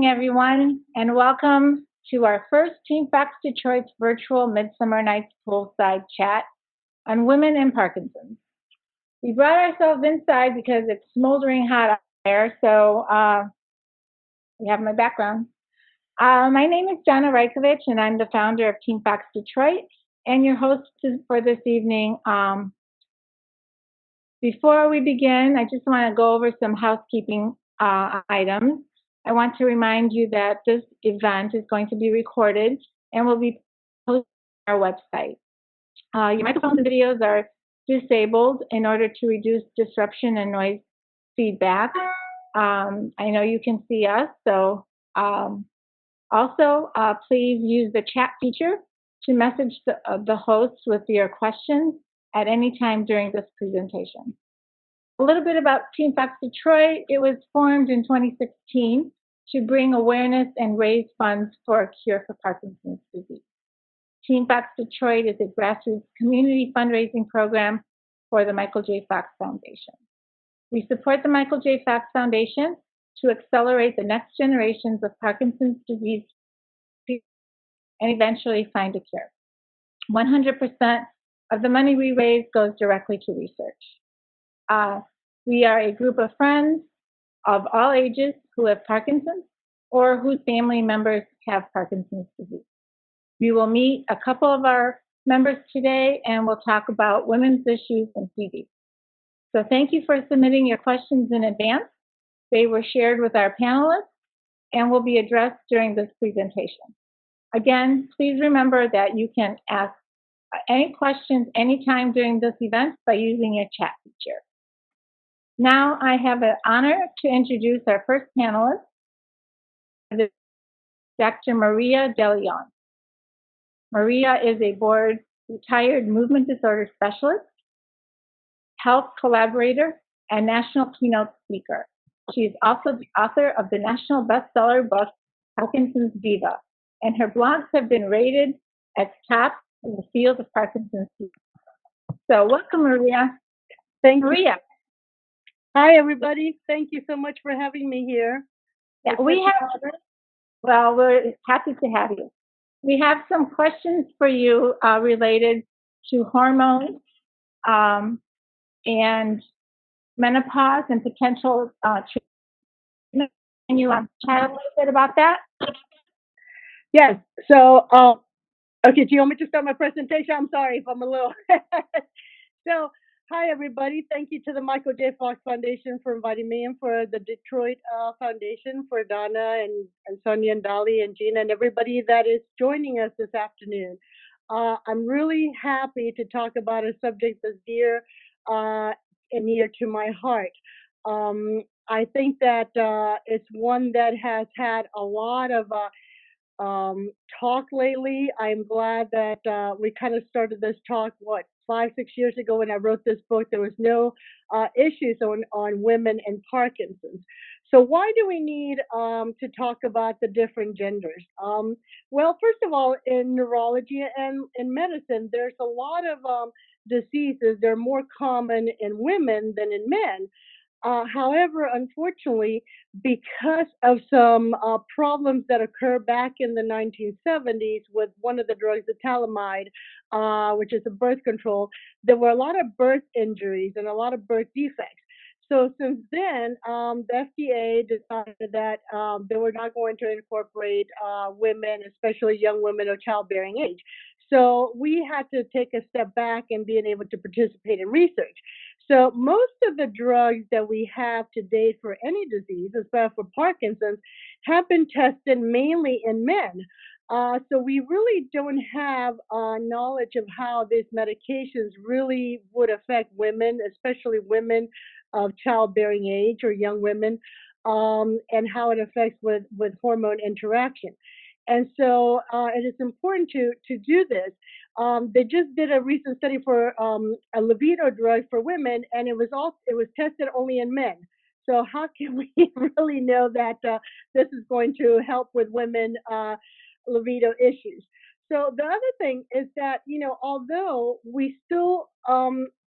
everyone, and welcome to our first Team Facts Detroit's virtual Midsummer Nights Poolside chat on women and Parkinson's. We brought ourselves inside because it's smoldering hot out there, so you have my background. My name is Jana Rajkovic, and I'm the founder of Team Facts Detroit and your host for this evening. Before we begin, I just want to go over some housekeeping items. I want to remind you that this event is going to be recorded and will be posted on our website. Your microphones and videos are disabled in order to reduce disruption and noise feedback. I know you can see us, so also please use the chat feature to message the host with your questions at any time during this presentation. A little bit about Team Facts Detroit. It was formed in 2016 to bring awareness and raise funds for a cure for Parkinson's disease. Team Facts Detroit is a grassroots community fundraising program for the Michael J. Fox Foundation. We support the Michael J. Fox Foundation to accelerate the next generations of Parkinson's disease and eventually find a cure. 100% of the money we raise goes directly to research. We are a group of friends of all ages who have Parkinson's or whose family members have Parkinson's disease. We will meet a couple of our members today and we'll talk about women's issues and PD. So thank you for submitting your questions in advance. They were shared with our panelists and will be addressed during this presentation. Again, please remember that you can ask any questions anytime during this event by using your chat feature. Now I have the honor to introduce our first panelist, Dr. Maria DeLeon. Maria is a board retired movement disorder specialist, health collaborator, and national keynote speaker. She is also the author of the national bestseller book, Parkinson's Diva, and her blogs have been rated as top in the field of Parkinson's disease. So welcome, Maria. Thank you. Maria. Hi, everybody. Thank you so much for having me here. Yeah, we're happy to have you. We have some questions for you related to hormones and menopause and potential treatment. Can you chat a little bit about that? Yes. So, okay, do you want me to start my presentation? I'm sorry if I'm a little. So, hi, everybody. Thank you to the Michael J. Fox Foundation for inviting me and for the Detroit Foundation, for Donna and Sonia and Dolly and Gina and everybody that is joining us this afternoon. I'm really happy to talk about a subject that's dear and near to my heart. I think that it's one that has had a lot of talk lately. I'm glad that we kind of started this talk, 5-6 years ago when I wrote this book. There was no issues on women and Parkinson's. So why do we need to talk about the different genders? Well, first of all, in neurology and in medicine, there's a lot of diseases. They're more common in women than in men. However, unfortunately, because of some problems that occurred back in the 1970s with one of the drugs, the thalidomide, which is a birth control, there were a lot of birth injuries and a lot of birth defects. So since then, the FDA decided that they were not going to incorporate women, especially young women of childbearing age. So we had to take a step back and being able to participate in research. So most of the drugs that we have to date for any disease, especially for Parkinson's, have been tested mainly in men. So we really don't have knowledge of how these medications really would affect women, especially women of childbearing age or young women, and how it affects with hormone interaction. And so it is important to do this. They just did a recent study for a libido drug for women, and it was tested only in men. So how can we really know that this is going to help with women libido issues? So the other thing is that, although we still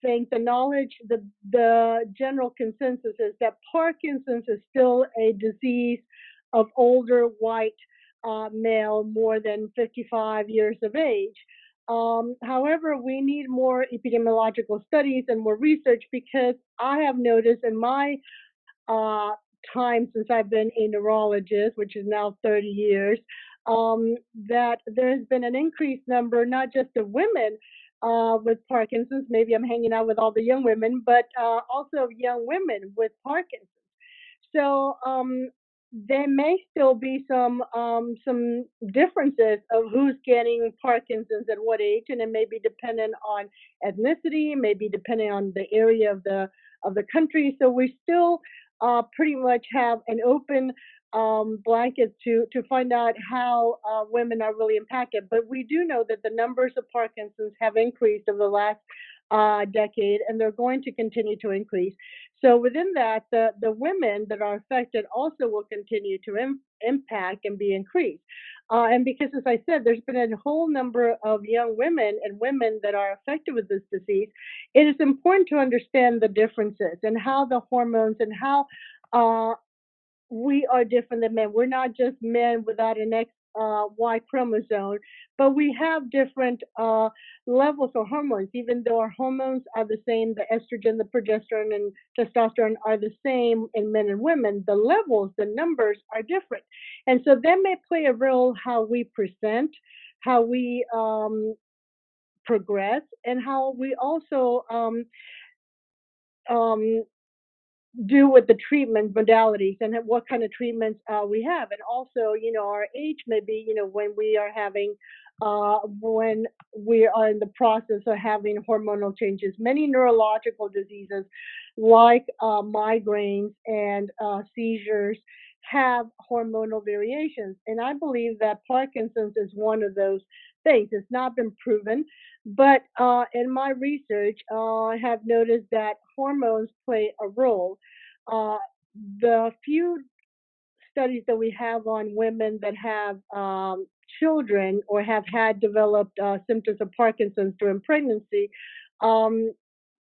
think the knowledge, the general consensus is that Parkinson's is still a disease of older white male more than 55 years of age. However, we need more epidemiological studies and more research because I have noticed in my uh, time since I've been a neurologist, which is now 30 years, that there's been an increased number, not just of women with Parkinson's, maybe I'm hanging out with all the young women, but also of young women with Parkinson's. So there may still be some differences of who's getting Parkinson's at what age, and it may be dependent on ethnicity, maybe depending on the area of the country. So we still pretty much have an open blanket to find out how women are really impacted. But we do know that the numbers of Parkinson's have increased over the last decade, and they're going to continue to increase. So within that, the women that are affected also will continue to impact and be increased. And because, as I said, there's been a whole number of young women and women that are affected with this disease, it is important to understand the differences and how the hormones and how uh, we are different than men. We're not just men without an Y chromosome, but we have different levels of hormones. Even though our hormones are the same, the estrogen, the progesterone, and testosterone are the same in men and women, the levels, the numbers are different. And so that may play a role how we present, how we progress, and how we also um, do with the treatment modalities and what kind of treatments we have. And also, our age may be, when we are in the process of having hormonal changes. Many neurological diseases like migraines and seizures have hormonal variations. And I believe that Parkinson's is one of those things. It's not been proven, but in my research, I have noticed that hormones play a role. Uh, the few studies that we have on women that have children or have had developed symptoms of Parkinson's during pregnancy um,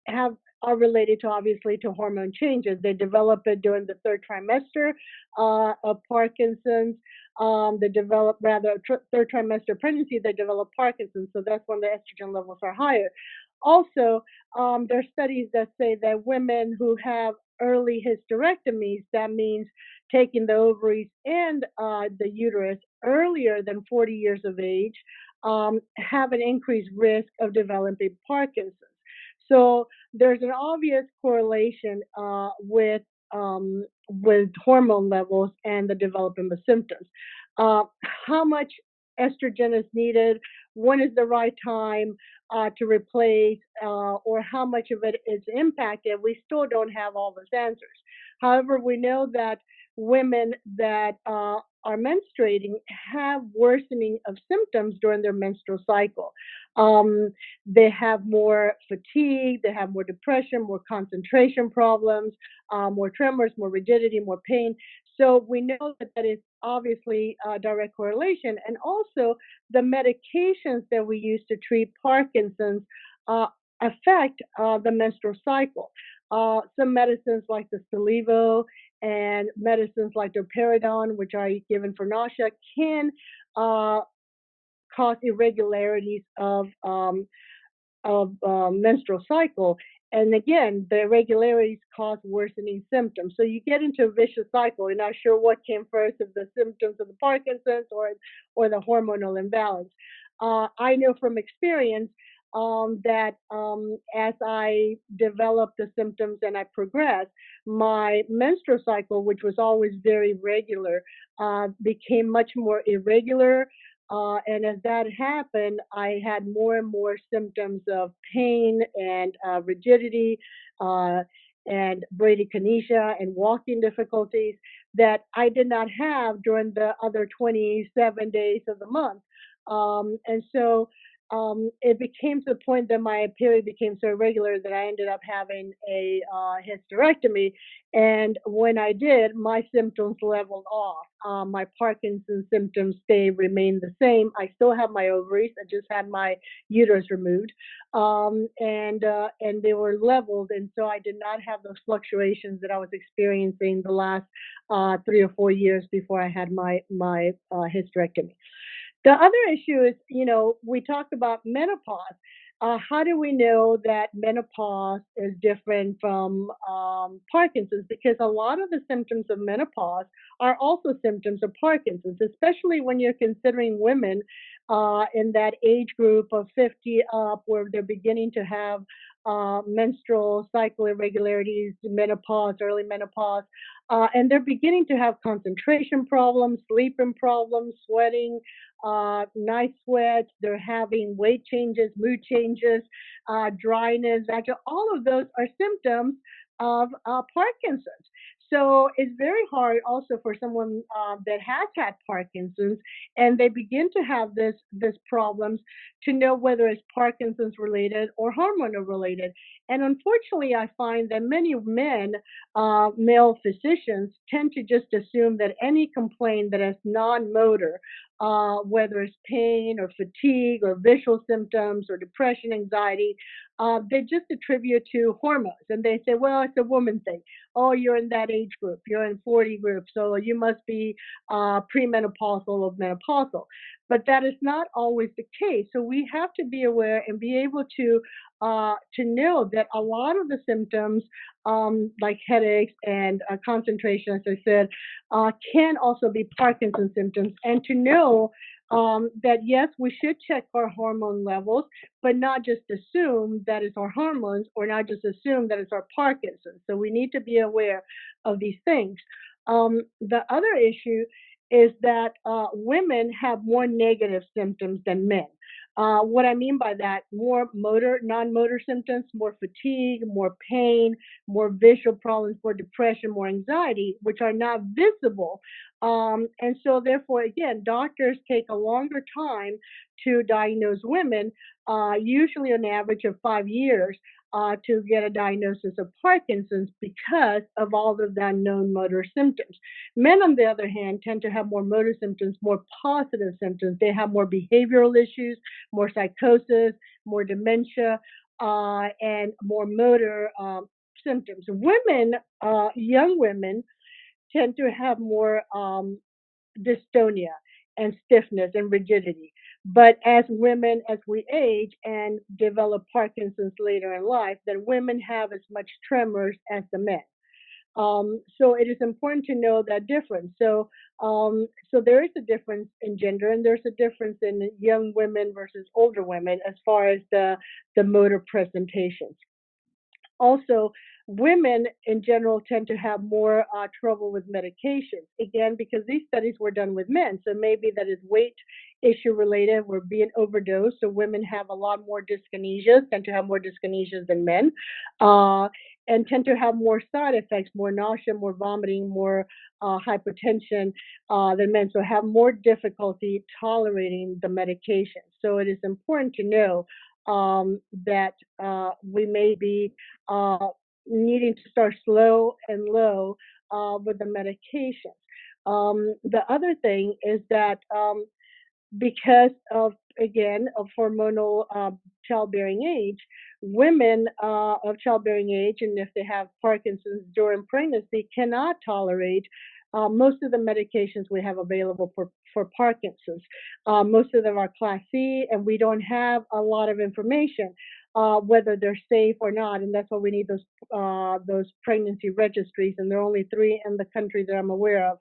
have are related to obviously to hormone changes. They develop it during the third trimester of Parkinson's. They develop rather third trimester pregnancy. They develop Parkinson's, so that's when the estrogen levels are higher. Also, there are studies that say that women who have early hysterectomies, that means taking the ovaries and the uterus earlier than 40 years of age, have an increased risk of developing Parkinson's. So there's an obvious correlation with hormone levels and the development of symptoms. Uh, how much estrogen is needed? When is the right time to replace, or how much of it is impacted? We still don't have all those answers. However, we know that women that are menstruating have worsening of symptoms during their menstrual cycle. Um, they have more fatigue, they have more depression, more concentration problems, more tremors, more rigidity, more pain. So we know that that is obviously a direct correlation. And also the medications that we use to treat Parkinson's uh, affect the menstrual cycle. Some medicines like the Stalevo and medicines like Doperidone, which are given for nausea, can uh, cause irregularities of menstrual cycle. And again, the irregularities cause worsening symptoms. So you get into a vicious cycle. You're not sure what came first, if the symptoms of the Parkinson's or the hormonal imbalance. I know from experience that as I developed the symptoms and I progressed, my menstrual cycle, which was always very regular, became much more irregular, and as that happened, I had more and more symptoms of pain and rigidity and bradykinesia and walking difficulties that I did not have during the other 27 days of the month. And so it became to the point that my period became so irregular that I ended up having a hysterectomy. And when I did, my symptoms leveled off. My Parkinson's symptoms remained the same. I still have my ovaries. I just had my uterus removed, and they were leveled, and so I did not have those fluctuations that I was experiencing the last 3 or 4 years before I had my hysterectomy. The other issue is, we talked about menopause. How do we know that menopause is different from Parkinson's? Because a lot of the symptoms of menopause are also symptoms of Parkinson's, especially when you're considering women in that age group of 50 up, where they're beginning to have menstrual cycle irregularities, menopause, early menopause, and they're beginning to have concentration problems, sleeping problems, sweating, night sweats. They're having weight changes, mood changes, dryness. Actually, all of those are symptoms of Parkinson's. So it's very hard also for someone that has had Parkinson's and they begin to have this problems to know whether it's Parkinson's related or hormonal related. And unfortunately, I find that many men, male physicians, tend to just assume that any complaint that is non-motor, whether it's pain or fatigue or visual symptoms or depression, anxiety, they just attribute to hormones. And they say, well, it's a woman thing. Oh, you're in that age group. You're in 40 group. So you must be premenopausal or menopausal. But that is not always the case. So we have to be aware and be able to know that a lot of the symptoms, like headaches and concentration, as I said, can also be Parkinson's symptoms, and to know that yes, we should check our hormone levels, but not just assume that it's our hormones or not just assume that it's our Parkinson's. So we need to be aware of these things. The other issue is that women have more negative symptoms than men. What I mean by that, more motor, non-motor symptoms, more fatigue, more pain, more visual problems, more depression, more anxiety, which are not visible. And so therefore, again, doctors take a longer time to diagnose women, usually an average of 5 years, to get a diagnosis of Parkinson's because of all of the unknown motor symptoms. Men, on the other hand, tend to have more motor symptoms, more positive symptoms. They have more behavioral issues, more psychosis, more dementia, and more motor symptoms. Women, young women, tend to have more dystonia and stiffness and rigidity. But as women, as we age and develop Parkinson's later in life, then women have as much tremors as the men. So it is important to know that difference. So there is a difference in gender, and there's a difference in young women versus older women as far as the motor presentations. Also, women in general tend to have more trouble with medications. Again, because these studies were done with men, so maybe that is weight issue related. We're being overdosed, so women have a lot more dyskinesias, tend to have more dyskinesias than men, uh, and tend to have more side effects, more nausea, more vomiting, more hypertension than men. So have more difficulty tolerating the medication. So it is important to know that we may be uh, needing to start slow and low with the medications. The other thing is that because of, again, of hormonal childbearing age, women of childbearing age, and if they have Parkinson's during pregnancy, cannot tolerate most of the medications we have available for Parkinson's. Most of them are class C, and we don't have a lot of information whether they're safe or not, and that's why we need those pregnancy registries, and there are only 3 in the country that I'm aware of.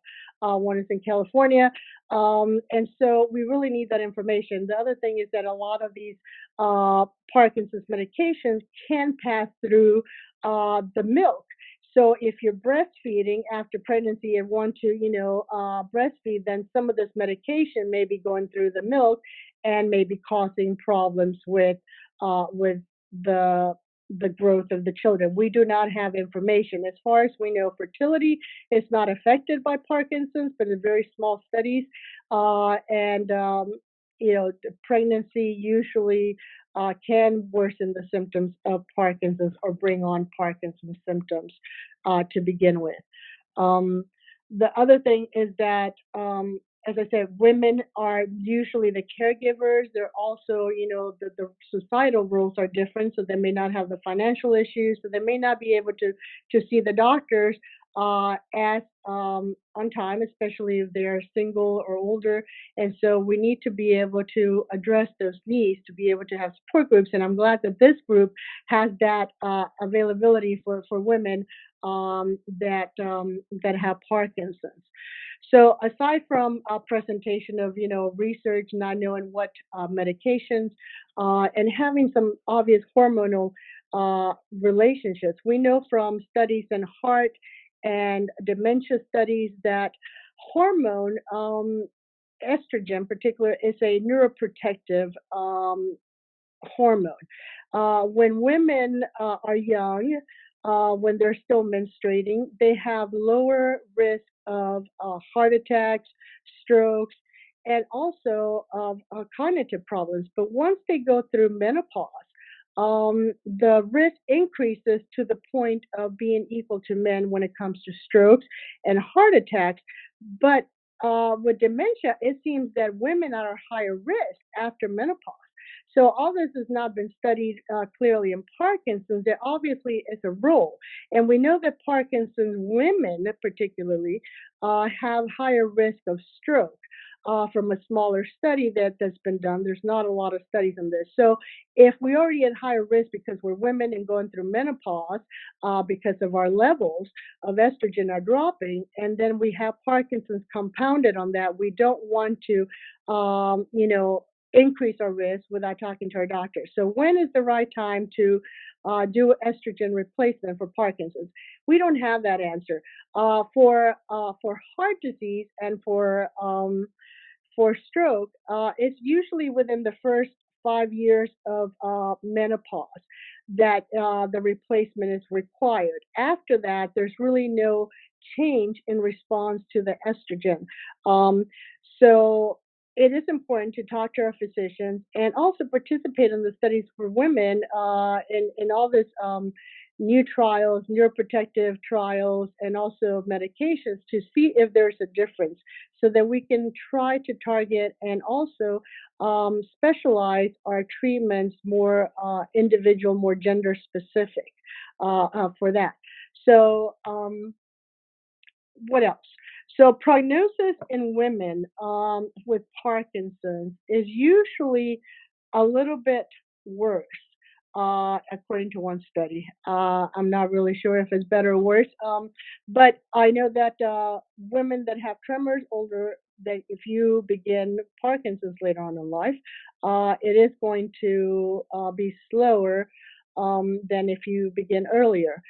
One is in California, and so we really need that information. The other thing is that a lot of these Parkinson's medications can pass through the milk. So if you're breastfeeding after pregnancy and want to, breastfeed, then some of this medication may be going through the milk and may be causing problems with the growth of the children. We do not have information. As far as we know, fertility is not affected by Parkinson's, but in very small studies. And the pregnancy usually can worsen the symptoms of Parkinson's or bring on Parkinson's symptoms to begin with. Um, the other thing is that, as I said, women are usually the caregivers. They're also, the societal rules are different, so they may not have the financial issues, so they may not be able to see the doctors as on time, especially if they're single or older. And so we need to be able to address those needs to be able to have support groups. And I'm glad that this group has that availability for women that have Parkinson's. So aside from a presentation of research, not knowing what medications, and having some obvious hormonal relationships, we know from studies in heart and dementia studies that hormone, estrogen in particular, is a neuroprotective hormone. When women are young, when they're still menstruating, they have lower risk of heart attacks, strokes, and also of cognitive problems. But once they go through menopause, the risk increases to the point of being equal to men when it comes to strokes and heart attacks. But with dementia, it seems that women are at higher risk after menopause. So all this has not been studied clearly in Parkinson's. There obviously is a role, and we know that Parkinson's women, particularly, have higher risk of stroke. From a smaller study that's been done, there's not a lot of studies on this. So if we already at higher risk because we're women and going through menopause, because of our levels of estrogen are dropping, and then we have Parkinson's compounded on that, we don't want to, increase our risk without talking to our doctor. So when is the right time to do estrogen replacement for Parkinson's? We don't have that answer. For heart disease and for stroke, it's usually within the first 5 years of menopause that the replacement is required. After that, there's really no change in response to the estrogen. Um, so it is important to talk to our physicians and also participate in the studies for women in all this new trials, neuroprotective trials, and also medications to see if there's a difference so that we can try to target and also specialize our treatments more individual, more gender specific for that. So, what else? So, prognosis in women with Parkinson's is usually a little bit worse, according to one study. I'm not really sure if it's better or worse, but I know that women that have tremors older, that if you begin Parkinson's later on in life, it is going to be slower than if you begin earlier.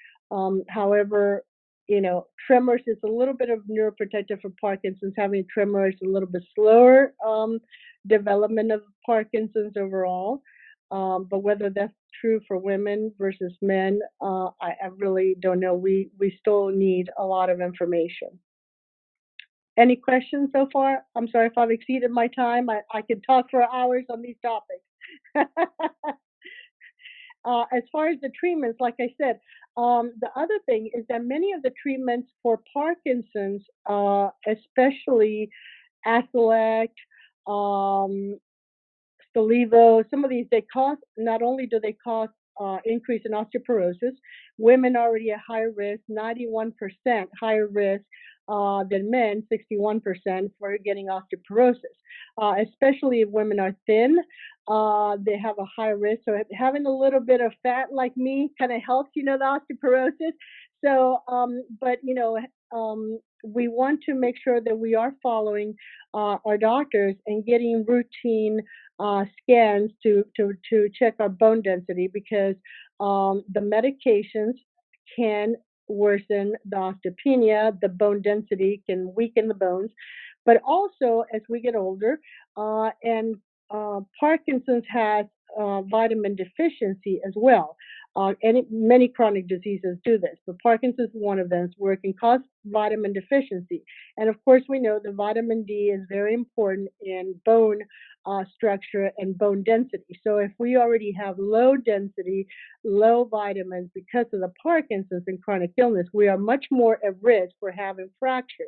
However, tremors is a little bit of neuroprotective for Parkinson's. Having tremors a little bit slower development of Parkinson's overall. But whether that's true for women versus men, I really don't know. We still need a lot of information. Any questions so far? I'm sorry if I've exceeded my time. I could talk for hours on these topics. As far as the treatments, like I said, the other thing is that many of the treatments for Parkinson's, especially Accolade, um, Stalevo, some of these, they cause, not only do they cause increase in osteoporosis, women already at higher risk, 91% higher risk than men, 61% for getting osteoporosis. Especially if women are thin, they have a higher risk. So having a little bit of fat like me kind of helps, the osteoporosis. So, but we want to make sure that we are following our doctors and getting routine scans to check our bone density because the medications can worsen the osteopenia, the bone density can weaken the bones, but also as we get older, and Parkinson's has vitamin deficiency as well. And many chronic diseases do this, but Parkinson's is one of them where it can cause vitamin deficiency. And of course, we know that vitamin D is very important in bone structure and bone density. So if we already have low density, low vitamins because of the Parkinson's and chronic illness, we are much more at risk for having fractures,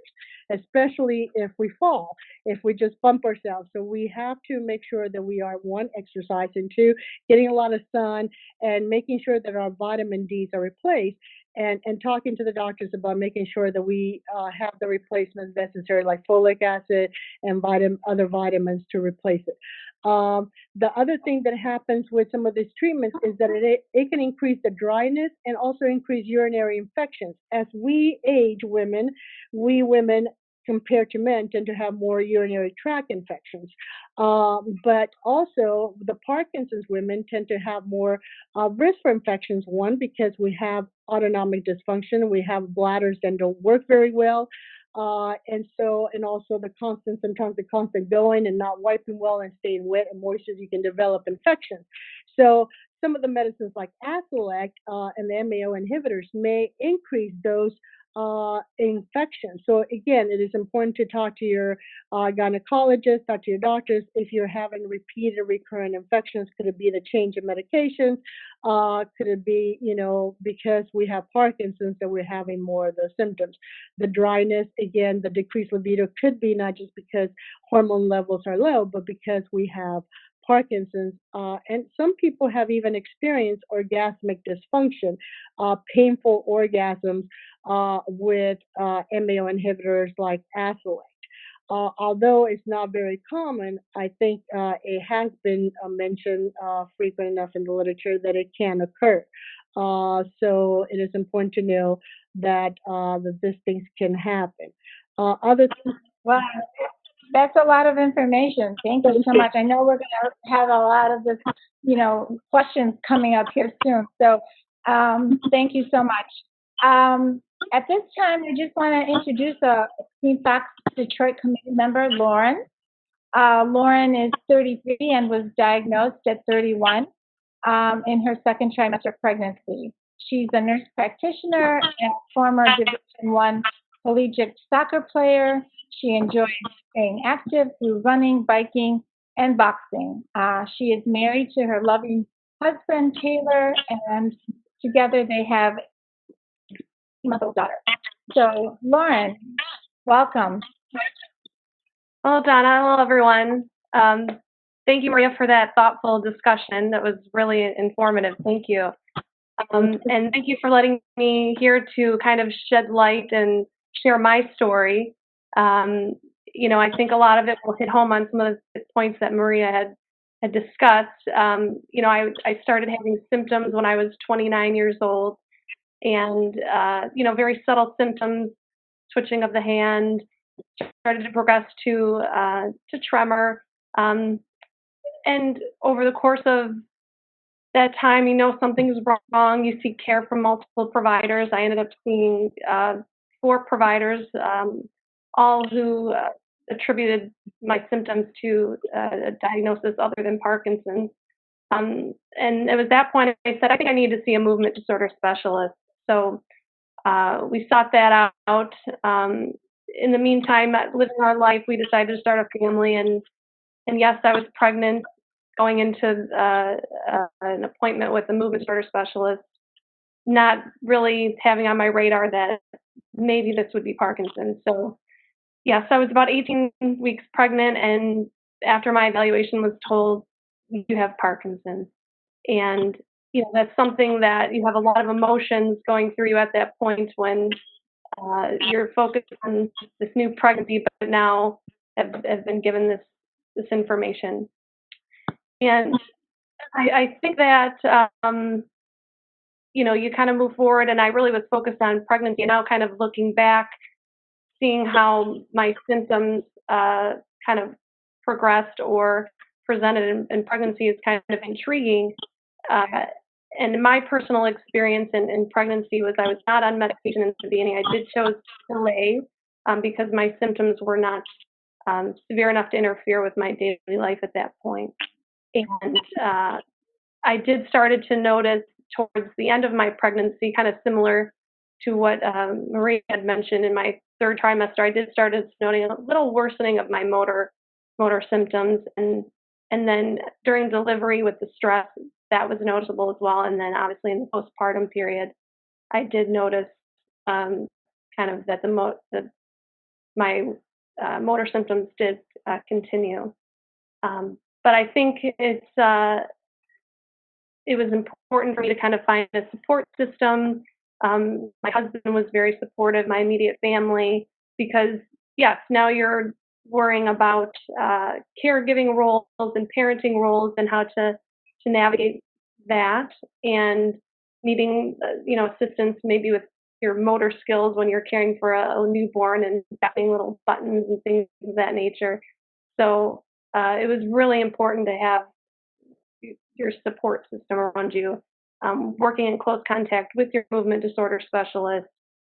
especially if we fall, if we just bump ourselves. So we have to make sure that we are, one, exercising, two, getting a lot of sun, and making sure that our vitamin Ds are replaced, and talking to the doctors about making sure that we have the replacements necessary, like folic acid and other vitamins to replace it. The other thing that happens with some of these treatments is that it can increase the dryness and also increase urinary infections. As we age, we women compared to men tend to have more urinary tract infections. But also the Parkinson's women tend to have more risk for infections, one, because we have autonomic dysfunction, we have bladders that don't work very well. And also sometimes the constant going and not wiping well and staying wet and moisture, you can develop infections. So some of the medicines like Acilect and the MAO inhibitors may increase those infections. So again, it is important to talk to your gynecologist, talk to your doctors if you're having repeated recurrent infections. Could it be the change in medications? Could it be, because we have Parkinson's that we're having more of those symptoms? The dryness, again, the decreased libido could be not just because hormone levels are low, but because we have Parkinson's, and some people have even experienced orgasmic dysfunction, painful orgasms with MAO inhibitors like Acilect. Although it's not very common, I think it has been mentioned frequent enough in the literature that it can occur. So it is important to know that these things can happen. Other things. Well, that's a lot of information. Thank you so much. I know we're going to have a lot of this, questions coming up here soon. So thank you so much. At this time, I just want to introduce a Team Fox Detroit committee member, Lauren. Lauren is 33 and was diagnosed at 31 in her second trimester of pregnancy. She's a nurse practitioner and former Division I collegiate soccer player. She enjoys staying active through running, biking, and boxing. She is married to her loving husband, Taylor, and together they have a 3-month-old daughter. So, Lauren, welcome. Hello, Donna. Hello, everyone. Thank you, Maria, for that thoughtful discussion. That was really informative. Thank you. And thank you for letting me here to kind of shed light and share my story. I think a lot of it will hit home on some of the points that Maria had discussed. I started having symptoms when I was 29 years old, and very subtle symptoms, twitching of the hand, started to progress to tremor. And over the course of that time, something's wrong. You seek care from multiple providers. I ended up seeing 4 providers, all who attributed my symptoms to a diagnosis other than Parkinson's. And it was that point I said, I think I need to see a movement disorder specialist. So we sought that out. In the meantime, living our life, we decided to start a family. And yes, I was pregnant going into an appointment with a movement disorder specialist, not really having on my radar that maybe this would be Parkinson's. So yes, I was about 18 weeks pregnant, and after my evaluation was told, you have Parkinson's. And that's something that you have a lot of emotions going through you at that point when you're focused on this new pregnancy, but now have been given this information. And I think that, you kind of move forward, and I really was focused on pregnancy. And now kind of looking back, seeing how my symptoms kind of progressed or presented in pregnancy is kind of intriguing. And my personal experience in pregnancy was I was not on medication in the beginning. I did chose to delay because my symptoms were not severe enough to interfere with my daily life at that point. And I did started to notice towards the end of my pregnancy, kind of similar to what Maria had mentioned in my 3rd trimester, I did start noting a little worsening of my motor symptoms. And And then during delivery with the stress, that was noticeable as well. And then obviously in the postpartum period, I did notice kind of that my motor symptoms did continue. But I think it was important for me to kind of find a support system. My husband was very supportive, my immediate family, because yes, now you're worrying about caregiving roles and parenting roles and how to navigate that, and needing assistance maybe with your motor skills when you're caring for a newborn and tapping little buttons and things of that nature. So it was really important to have your support system around you, working in close contact with your movement disorder specialist,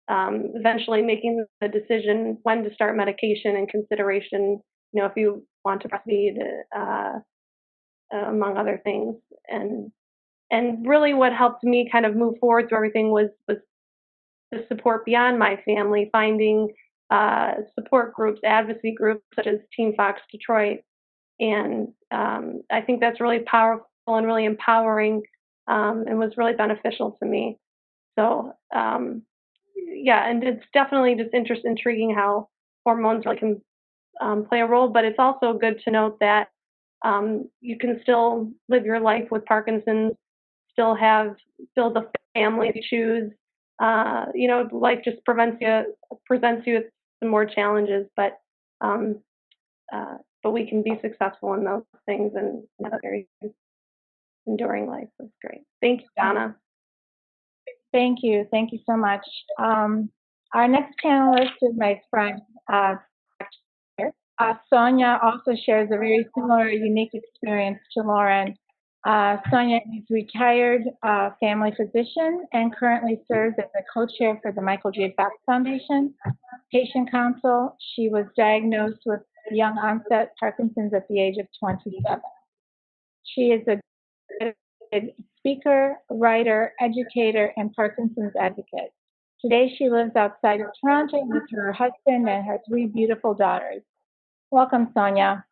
eventually making the decision when to start medication and consideration, if you want to breastfeed, among other things. And really what helped me kind of move forward through everything was the support beyond my family, finding support groups, advocacy groups such as Team Fox Detroit. And I think that's really powerful and really empowering, and was really beneficial to me. So yeah, and it's definitely just intriguing how hormones really can play a role, but it's also good to note that you can still live your life with Parkinson's, still build a family if you choose. Life just presents you with some more challenges, but we can be successful in those things and have a very enduring life. That's great. Thank you, Donna. Thank you. Thank you so much. Our next panelist is my friend, Sonia also shares a very similar, unique experience to Lauren. Sonia is retired family physician and currently serves as a co-chair for the Michael J. Fox Foundation Patient Council. She was diagnosed with young onset Parkinson's at the age of 27. She is a speaker, writer, educator, and Parkinson's advocate. Today she lives outside of Toronto with her husband and her 3 beautiful daughters. Welcome, Sonia.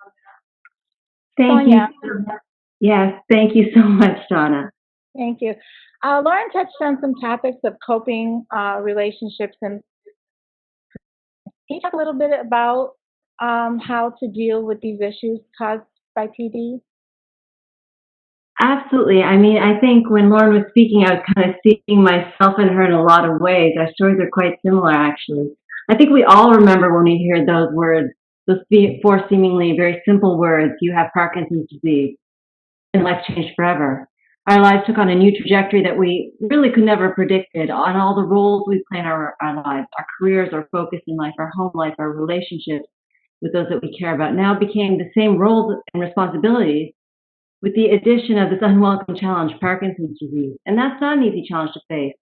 Thank you. Yes, thank you so much, Donna. Thank you. Lauren touched on some topics of coping relationships, and can you talk a little bit about how to deal with these issues caused by PD? Absolutely. I mean, I think when Lauren was speaking, I was kind of seeing myself in her in a lot of ways. Our stories are quite similar, actually. I think we all remember when we hear those words, those 4 seemingly very simple words: you have Parkinson's disease, and life changed forever. Our lives took on a new trajectory that we really could never have predicted, on all the roles we play in our lives. Our careers, our focus in life, our home life, our relationships with those that we care about now became the same roles and responsibilities, with the addition of this unwelcome challenge, Parkinson's disease. And that's not an easy challenge to face.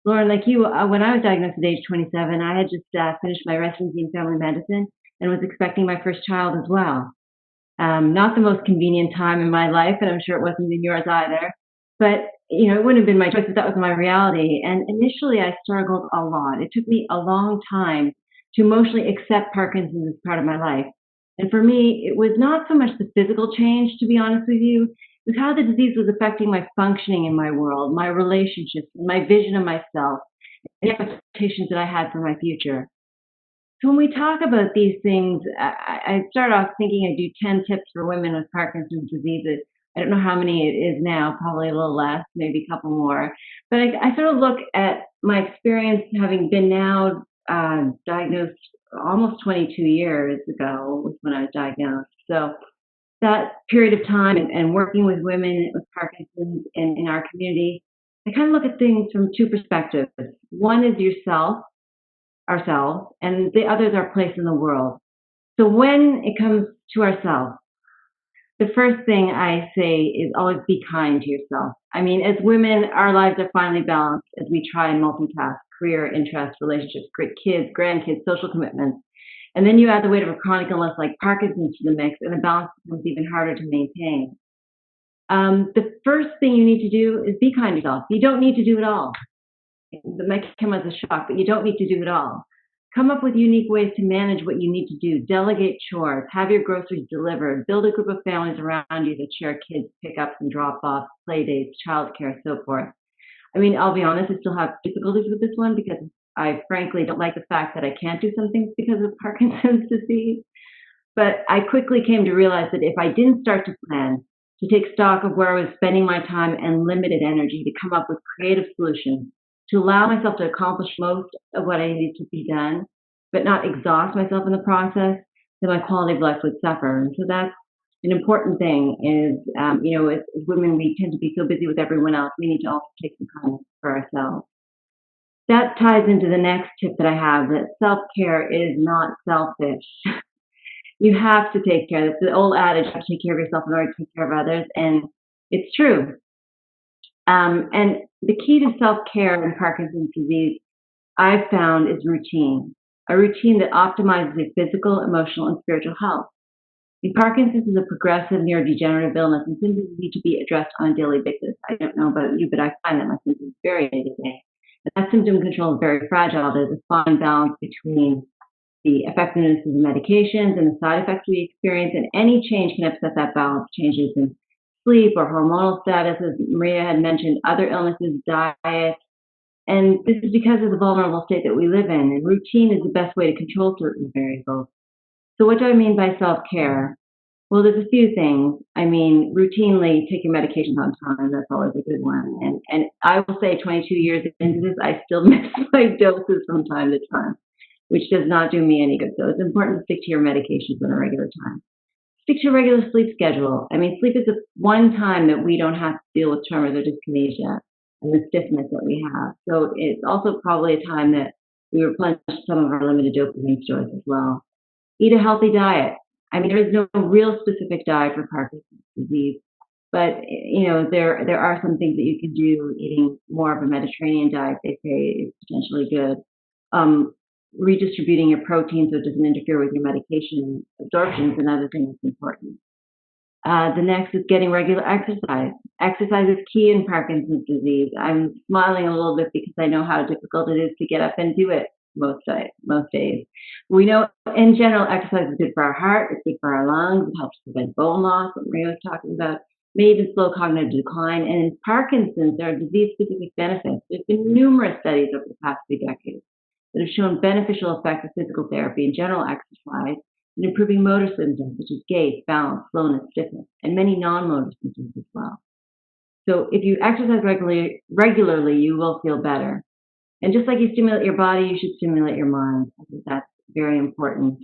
Lauren, like you, when I was diagnosed at age 27, I had just finished my residency in family medicine and was expecting my first child as well. Not the most convenient time in my life, and I'm sure it wasn't in yours either. But, it wouldn't have been my choice if that was my reality. And initially, I struggled a lot. It took me a long time to emotionally accept Parkinson's as part of my life. And for me, it was not so much the physical change, to be honest with you. It was how the disease was affecting my functioning in my world, my relationships, my vision of myself, and the expectations that I had for my future. So when we talk about these things, I start off thinking I do 10 tips for women with Parkinson's disease. I don't know how many it is now, probably a little less, maybe a couple more. But I sort of look at my experience having been now diagnosed almost 22 years ago was when I was diagnosed. So that period of time and working with women with Parkinson's in our community, I kind of look at things from 2 perspectives. One is ourselves, and the other is our place in the world. So when it comes to ourselves, the first thing I say is always be kind to yourself. I mean, as women, our lives are finely balanced as we try and multitask: career, interests, relationships, great kids, grandkids, social commitments. And then you add the weight of a chronic illness like Parkinson's to the mix, and the balance becomes even harder to maintain. The first thing you need to do is be kind to yourself. You don't need to do it all. It might come as a shock, but you don't need to do it all. Come up with unique ways to manage what you need to do. Delegate chores. Have your groceries delivered. Build a group of families around you that share kids, pickups and drop-offs, play dates, childcare, so forth. I mean, I'll be honest, I still have difficulties with this one because I frankly don't like the fact that I can't do some things because of Parkinson's disease. But I quickly came to realize that if I didn't start to plan, to take stock of where I was spending my time and limited energy, to come up with creative solutions, to allow myself to accomplish most of what I needed to be done, but not exhaust myself in the process, then my quality of life would suffer. And so that's an important thing is, as women, we tend to be so busy with everyone else, we need to also take some time for ourselves. That ties into the next tip that I have, that self-care is not selfish. You have to take care. That's the old adage, you have to take care of yourself in order to take care of others, and it's true. And the key to self-care in Parkinson's disease, I've found, is routine. A routine that optimizes your physical, emotional, and spiritual health. Parkinson's is a progressive neurodegenerative illness, and symptoms need to be addressed on a daily basis. I don't know about you, but I find that my symptoms vary day to day. And that symptom control is very fragile. There's a fine balance between the effectiveness of the medications and the side effects we experience, and any change can upset that balance. Changes in sleep or hormonal status, as Maria had mentioned, other illnesses, diet, and this is because of the vulnerable state that we live in, and routine is the best way to control certain variables. So what do I mean by self-care? Well, there's a few things. I mean, routinely take your medications on time. That's always a good one. And I will say 22 years into this, I still miss my doses from time to time, which does not do me any good. So it's important to stick to your medications on a regular time. Stick to a regular sleep schedule. I mean, sleep is the one time that we don't have to deal with tremors or dyskinesia and the stiffness that we have. So it's also probably a time that we replenish some of our limited dopamine stores as well. Eat a healthy diet. I mean, there is no real specific diet for Parkinson's disease, but there are some things that you can do. Eating more of a Mediterranean diet, they say, is potentially good. Redistributing your protein so it doesn't interfere with your medication absorption is another thing that's important. The next is getting regular exercise. Exercise is key in Parkinson's disease. I'm smiling a little bit because I know how difficult it is to get up and do it most days. We know in general exercise is good for our heart, it's good for our lungs, it helps prevent bone loss, what Maria was talking about, may even slow cognitive decline. And in Parkinson's, there are disease-specific benefits. There's been numerous studies over the past few decades that have shown beneficial effects of physical therapy and general exercise in improving motor symptoms such as gait, balance, slowness, stiffness, and many non-motor symptoms as well. So if you exercise regularly, you will feel better. And just like you stimulate your body, you should stimulate your mind. I think that's very important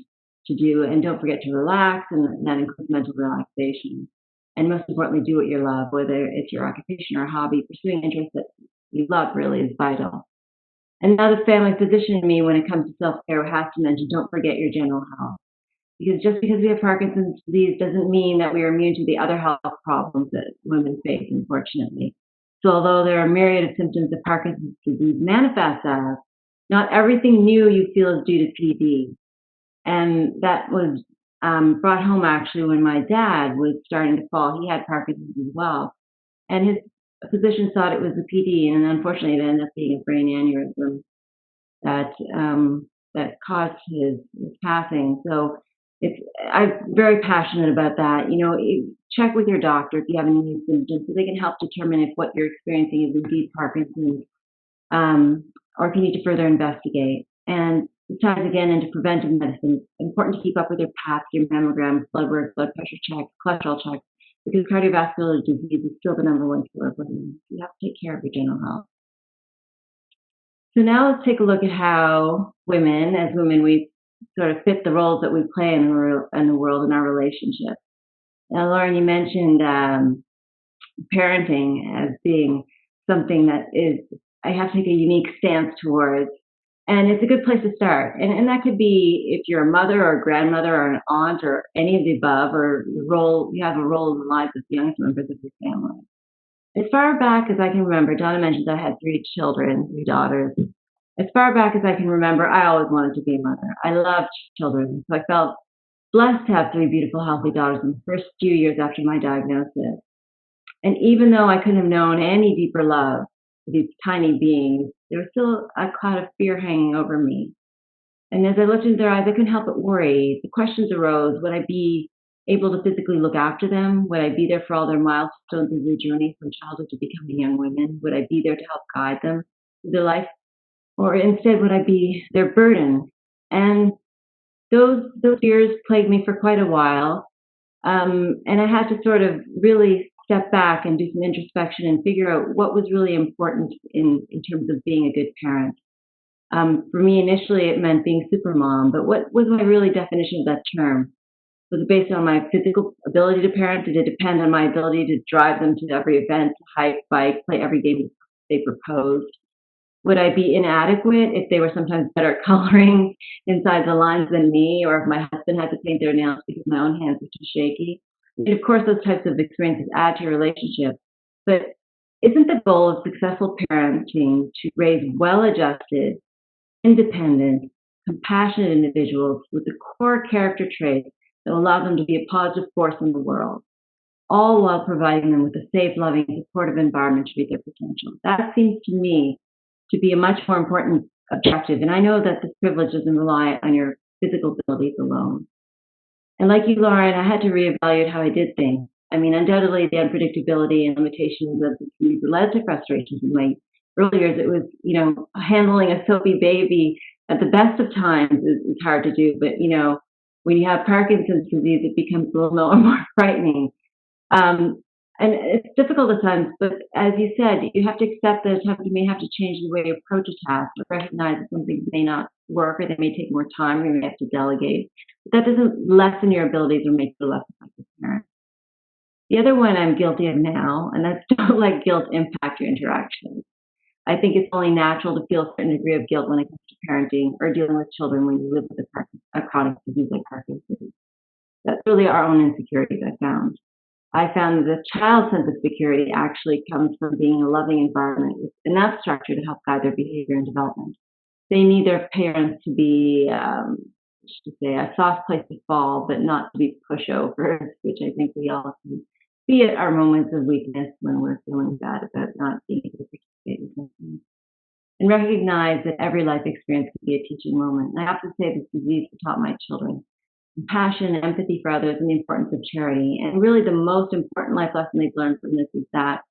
to do. And don't forget to relax, and that includes mental relaxation. And most importantly, do what you love, whether it's your occupation or hobby. Pursuing interests that you love really is vital. And now the family physician in me, when it comes to self-care, has to mention, don't forget your general health. Because just because we have Parkinson's disease doesn't mean that we are immune to the other health problems that women face, unfortunately. So although there are myriad of symptoms that Parkinson's disease manifests as, not everything new you feel is due to PD. And that was brought home actually when my dad was starting to fall. He had Parkinson's as well. And his physician thought it was the PD, and unfortunately it ended up being a brain aneurysm that caused his passing. So I'm very passionate about that. Check with your doctor if you have any symptoms, so they can help determine if what you're experiencing is indeed Parkinson's, or if you need to further investigate. And this ties again into preventive medicine. It's important to keep up with your PAPs, your mammograms, blood work, blood pressure checks, cholesterol checks, because cardiovascular disease is still the number one killer for women. You have to take care of your general health. So now let's take a look at how women, as women, we sort of fit the roles that we play in the world in our relationships. Now, Lauren, you mentioned parenting as being something that I have to take a unique stance towards, and it's a good place to start. And that could be if you're a mother or a grandmother or an aunt or any of the above, or you have a role in the lives of the youngest members of your family. As far back as I can remember, Donna mentioned I had 3 children, 3 daughters. As far back as I can remember, I always wanted to be a mother. I loved children, so I felt blessed to have 3 beautiful, healthy daughters in the first few years after my diagnosis. And even though I couldn't have known any deeper love for these tiny beings, there was still a cloud of fear hanging over me. And as I looked into their eyes, I couldn't help but worry. The questions arose: would I be able to physically look after them? Would I be there for all their milestones in their journey from childhood to becoming young women? Would I be there to help guide them through their life? Or instead, would I be their burden? And those fears plagued me for quite a while. And I had to sort of really step back and do some introspection and figure out what was really important in terms of being a good parent. For me, initially, it meant being super mom, but what was my really definition of that term? Was it based on my physical ability to parent? Did it depend on my ability to drive them to every event, hike, bike, play every game they proposed? Would I be inadequate if they were sometimes better at coloring inside the lines than me, or if my husband had to paint their nails because my own hands were too shaky? And of course, those types of experiences add to your relationship. But isn't the goal of successful parenting to raise well-adjusted, independent, compassionate individuals with the core character traits that will allow them to be a positive force in the world, all while providing them with a safe, loving, supportive environment to reach their potential? That seems to me to be a much more important objective. And I know that this privilege doesn't rely on your physical abilities alone. And like you, Lauren, I had to reevaluate how I did things. I mean, undoubtedly, the unpredictability and limitations of the community led to frustrations in my early years. It was, handling a soapy baby at the best of times is hard to do. But, when you have Parkinson's disease, it becomes a little more frightening. And it's difficult at times, but as you said, you have to accept that at times you may have to change the way you approach a task, or recognize that something may not work, or they may take more time, or you may have to delegate. But that doesn't lessen your abilities or make you a less effective parent. The other one I'm guilty of now, and that's don't let guilt impact your interactions. I think it's only natural to feel a certain degree of guilt when it comes to parenting or dealing with children when you live with a chronic disease like Parkinson's. That's really our own insecurities, I found that the child's sense of security actually comes from being in a loving environment with enough structure to help guide their behavior and development. They need their parents to be, a soft place to fall, but not to be pushovers, which I think we all can be at our moments of weakness when we're feeling bad about not being able to participate in something. And recognize that every life experience can be a teaching moment. And I have to say this disease taught my children compassion and empathy for others and the importance of charity. And really the most important life lesson they've learned from this is that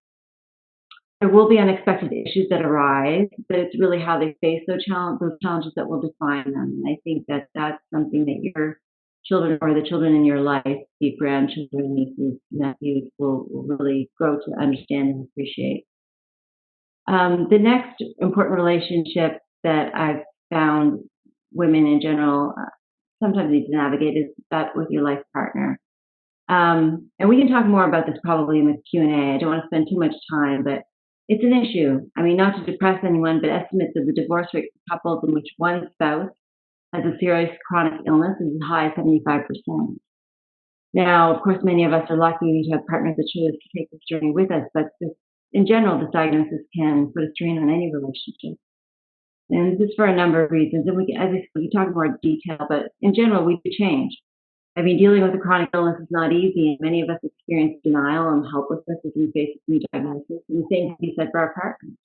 there will be unexpected issues that arise, but it's really how they face those challenges that will define them. And I think that that's something that your children or the children in your life, be it grandchildren, nieces, nephews, will really grow to understand and appreciate. The next important relationship that I've found women in general sometimes need to navigate is that with your life partner. And we can talk more about this probably in the Q&A. I don't want to spend too much time, but it's an issue. I mean, not to depress anyone, but estimates of the divorce rate for couples in which one spouse has a serious chronic illness is as high as 75%. Now, of course, many of us are lucky to have partners that choose to take this journey with us, but in general, this diagnosis can put a strain on any relationship. And this is for a number of reasons. And as I said, we can talk more detail, but in general, we do change. I mean, dealing with a chronic illness is not easy, and many of us experience denial and helplessness as we face a new diagnosis. And the same can be said for our partners.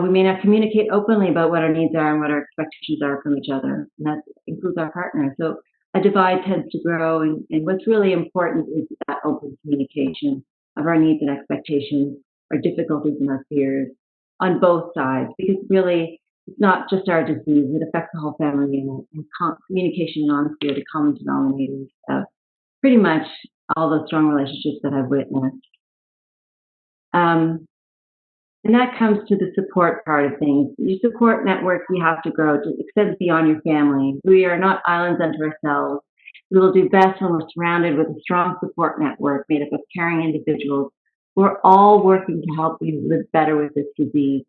We may not communicate openly about what our needs are and what our expectations are from each other, and that includes our partner. So a divide tends to grow, and what's really important is that open communication of our needs and expectations, our difficulties and our fears on both sides, because really it's not just our disease, it affects the whole family, and communication and honesty are the common denominators of pretty much all the strong relationships that I've witnessed. And that comes to the support part of things. Your support network you have to grow to extend beyond your family. We are not islands unto ourselves. We will do best when we're surrounded with a strong support network made up of caring individuals who are all working to help you live better with this disease.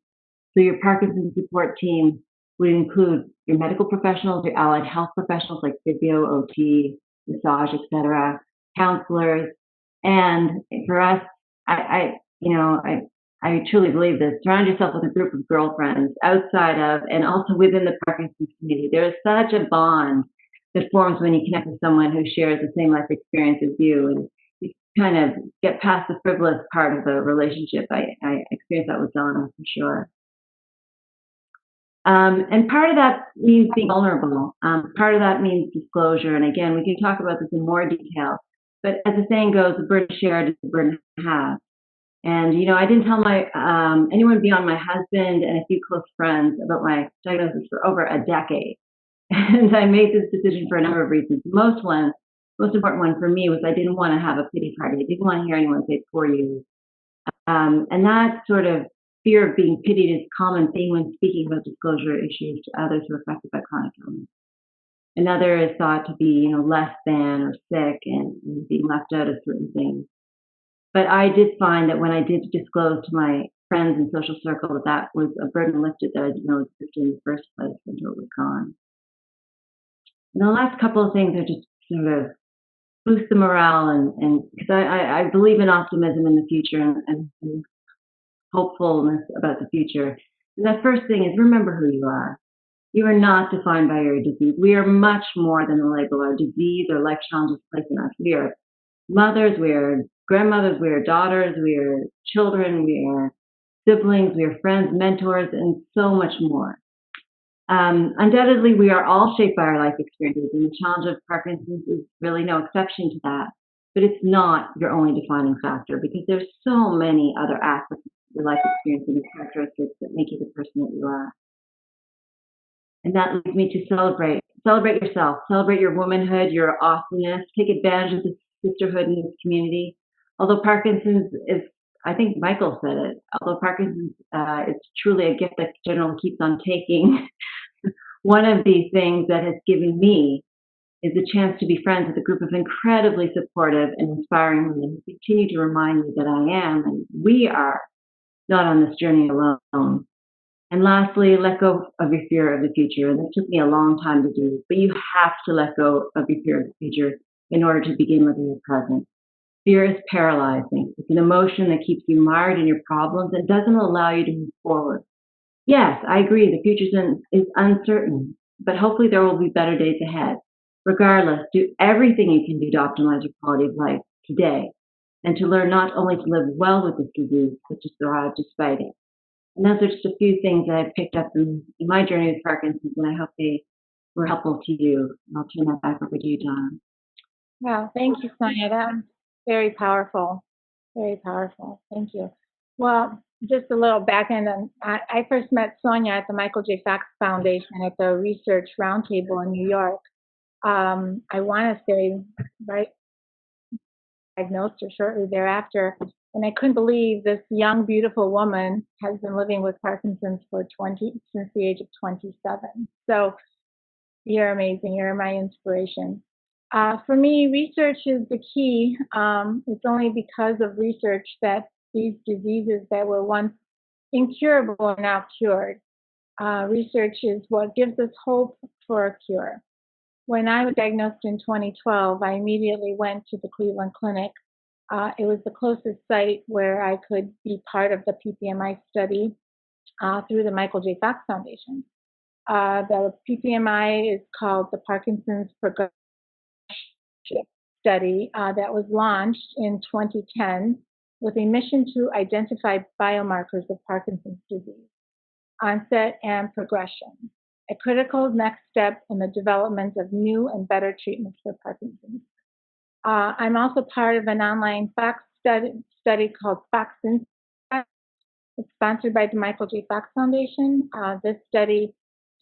So your Parkinson's support team would include your medical professionals, your allied health professionals like physio, OT, massage, etc., counselors, and for us, I truly believe this. Surround yourself with a group of girlfriends outside of and also within the Parkinson's community. There is such a bond that forms when you connect with someone who shares the same life experience as you, and you kind of get past the frivolous part of the relationship. I experienced that with Donna for sure. And part of that means being vulnerable. Part of that means disclosure. And again, we can talk about this in more detail. But as the saying goes, the burden shared is the burden to have. And, you know, I didn't tell my anyone beyond my husband and a few close friends about my diagnosis for over a decade. And I made this decision for a number of reasons. Most important one for me was I didn't want to have a pity party. I didn't want to hear anyone say, poor you. And that sort of fear of being pitied is a common theme when speaking about disclosure issues to others who are affected by chronic illness. Another is thought to be, you know, less than or sick and being left out of certain things. But I did find that when I did disclose to my friends and social circle that that was a burden lifted that I didn't know existed in the first place until it was gone. And the last couple of things are just sort of boost the morale and because I believe in optimism in the future and hopefulness about the future. And the first thing is remember who you are. You are not defined by your disease. We are much more than the label our disease or life challenges place in us. We are mothers, we are grandmothers, we are daughters, we are children, we are siblings, we are friends, mentors, and so much more. Undoubtedly, we are all shaped by our life experiences, and the challenge of Parkinson's is really no exception to that. But it's not your only defining factor because there's so many other aspects of your life experience and characteristics that make you the person that you are. And that leads me to celebrate. Celebrate yourself. Celebrate your womanhood, your awesomeness. Take advantage of the sisterhood in this community. Although Parkinson's is, I think Michael said it, although Parkinson's is truly a gift that generally keeps on taking, one of the things that has given me is the chance to be friends with a group of incredibly supportive and inspiring women who continue to remind me that I am and we are not on this journey alone. And lastly, let go of your fear of the future. And it took me a long time to do, but you have to let go of your fear of the future in order to begin living the present. Fear is paralyzing. It's an emotion that keeps you mired in your problems and doesn't allow you to move forward. Yes, I agree, the future is uncertain, but hopefully there will be better days ahead. Regardless, do everything you can do to optimize your quality of life today and to learn not only to live well with this disease, but to thrive despite it. And those are just a few things that I've picked up in my journey with Parkinson's, and I hope they were helpful to you. I'll turn that back over to you, Donna. Wow, thank you, Sonia. That was very powerful. Very powerful. Thank you. Well, just a little back end. I first met Sonia at the Michael J. Fox Foundation at the Research Roundtable in New York. I want to say, right, diagnosed her shortly thereafter. And I couldn't believe this young, beautiful woman has been living with Parkinson's since the age of 27. So you're amazing. You're my inspiration. For me, research is the key. It's only because of research that these diseases that were once incurable are now cured. Research is what gives us hope for a cure. When I was diagnosed in 2012, I immediately went to the Cleveland Clinic. It was the closest site where I could be part of the PPMI study through the Michael J. Fox Foundation. The PPMI is called the Parkinson's Progression Study that was launched in 2010 with a mission to identify biomarkers of Parkinson's disease, onset and progression, a critical next step in the development of new and better treatments for Parkinson's. I'm also part of an online Fox study called Fox Insight. It's sponsored by the Michael J. Fox Foundation. This study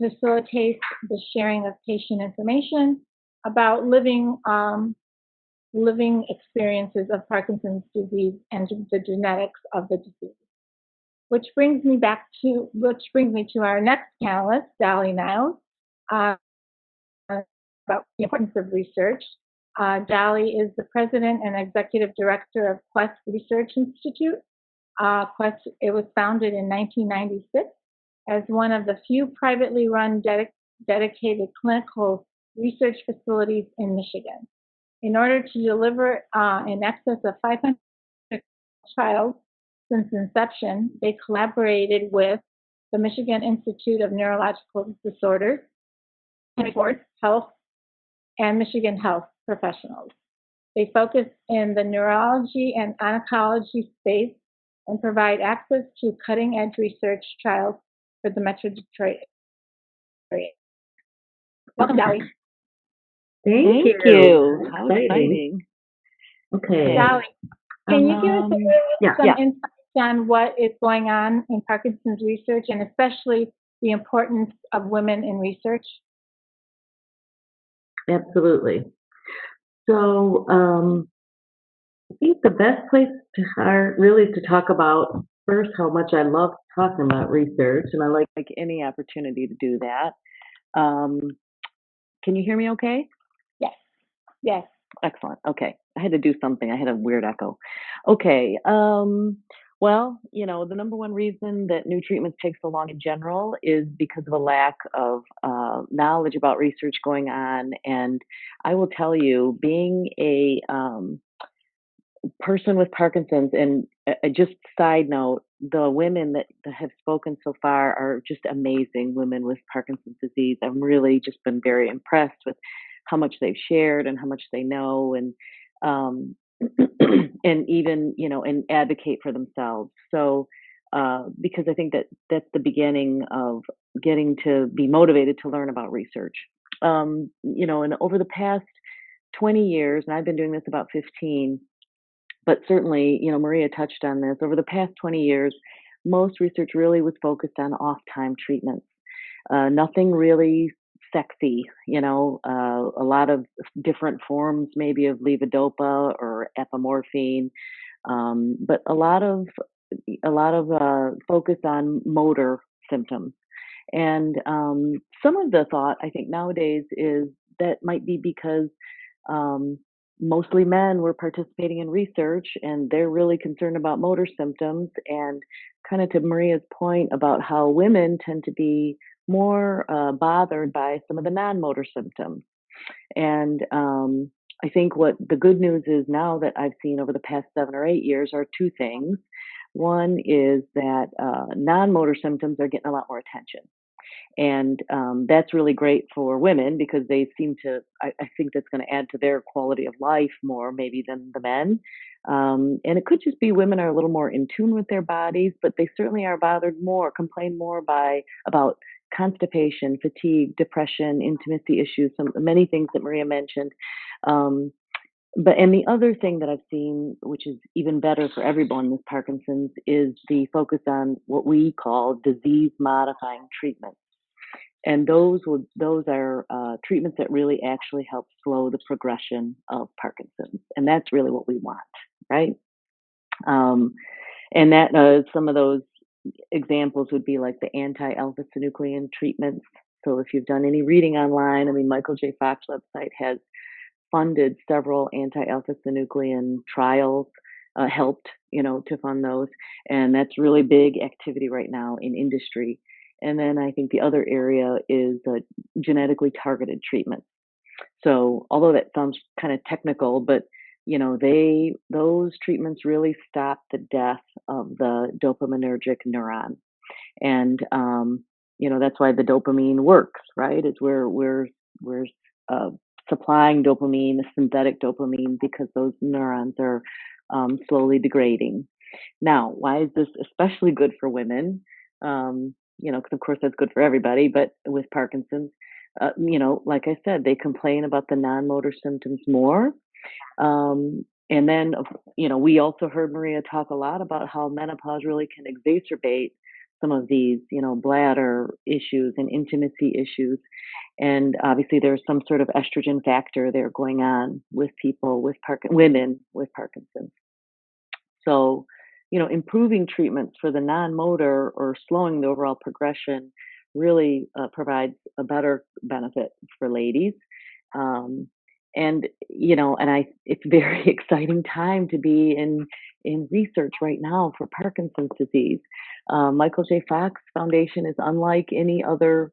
facilitates the sharing of patient information about living experiences of Parkinson's disease and the genetics of the disease. Which brings me to our next panelist, Dolly Niles, about the importance of research. Dolly is the president and executive director of Quest Research Institute. Quest, it was founded in 1996 as one of the few privately run dedicated clinical research facilities in Michigan. In order to deliver in excess of 500 trials since inception, they collaborated with the Michigan Institute of Neurological Disorders, Health, and Michigan Health Professionals. They focus in the neurology and oncology space and provide access to cutting-edge research trials for the Metro Detroit Great. Welcome, Dolly. Thank Thank you. you. How Exciting. exciting. Okay. Dolly, can you give us Yeah. some insights on what is going on in Parkinson's research, and especially the importance of women in research? Absolutely. So, I think the best place to start really is to talk about first how much I love talking about research, and I like. Like any opportunity to do that. Um, can you hear me okay? Yes. Yes. Excellent. Okay. I had to do something. I had a weird echo. Okay. Well, the number one reason that new treatments take so long in general is because of a lack of knowledge about research going on. And I will tell you, being a person with Parkinson's, and just side note, the women that have spoken so far are just amazing women with Parkinson's disease. I've really just been very impressed with how much they've shared and how much they know, and um, and even and advocate for themselves. So because I think that that's the beginning of getting to be motivated to learn about research. And over the past 20 years, and I've been doing this about 15, but certainly, Maria touched on this. Over the past 20 years, most research really was focused on off-time treatments. Nothing really sexy, a lot of different forms maybe of levodopa or apomorphine, but a lot of focus on motor symptoms. And some of the thought, I think, nowadays is that might be because um, mostly men were participating in research and they're really concerned about motor symptoms. And kind of to Maria's point about how women tend to be more bothered by some of the non motor symptoms. And I think what the good news is now that I've seen over the past 7 or 8 years are two things. One is that non motor symptoms are getting a lot more attention. And that's really great for women because they seem to, I think that's going to add to their quality of life more maybe than the men. And it could just be women are a little more in tune with their bodies, but they certainly are bothered more, complain more about constipation, fatigue, depression, intimacy issues, many things that Maria mentioned. Um, and the other thing that I've seen, which is even better for everyone with Parkinson's, is the focus on what we call disease modifying treatments. And those are treatments that really actually help slow the progression of Parkinson's, and that's really what we want, right? Um, and that some of those examples would be like the anti-alpha-synuclein treatments. So if you've done any reading online, I mean, Michael J. Fox website has funded several anti-alpha-synuclein trials, helped, to fund those. And that's really big activity right now in industry. And then I think the other area is genetically targeted treatments. So although that sounds kind of technical, but those treatments really stop the death of the dopaminergic neuron. And that's why the dopamine works, right? Is we're uh, supplying dopamine, synthetic dopamine, because those neurons are slowly degrading. Now, why is this especially good for women? Because of course that's good for everybody, but with Parkinson's, like I said, they complain about the non-motor symptoms more. And then, we also heard Maria talk a lot about how menopause really can exacerbate some of these, bladder issues and intimacy issues. And obviously, there's some sort of estrogen factor there going on with people with women with Parkinson's. So, improving treatments for the non-motor or slowing the overall progression really provides a better benefit for ladies. Um, and it's a very exciting time to be in research right now for Parkinson's disease. Michael J. Fox Foundation is unlike any other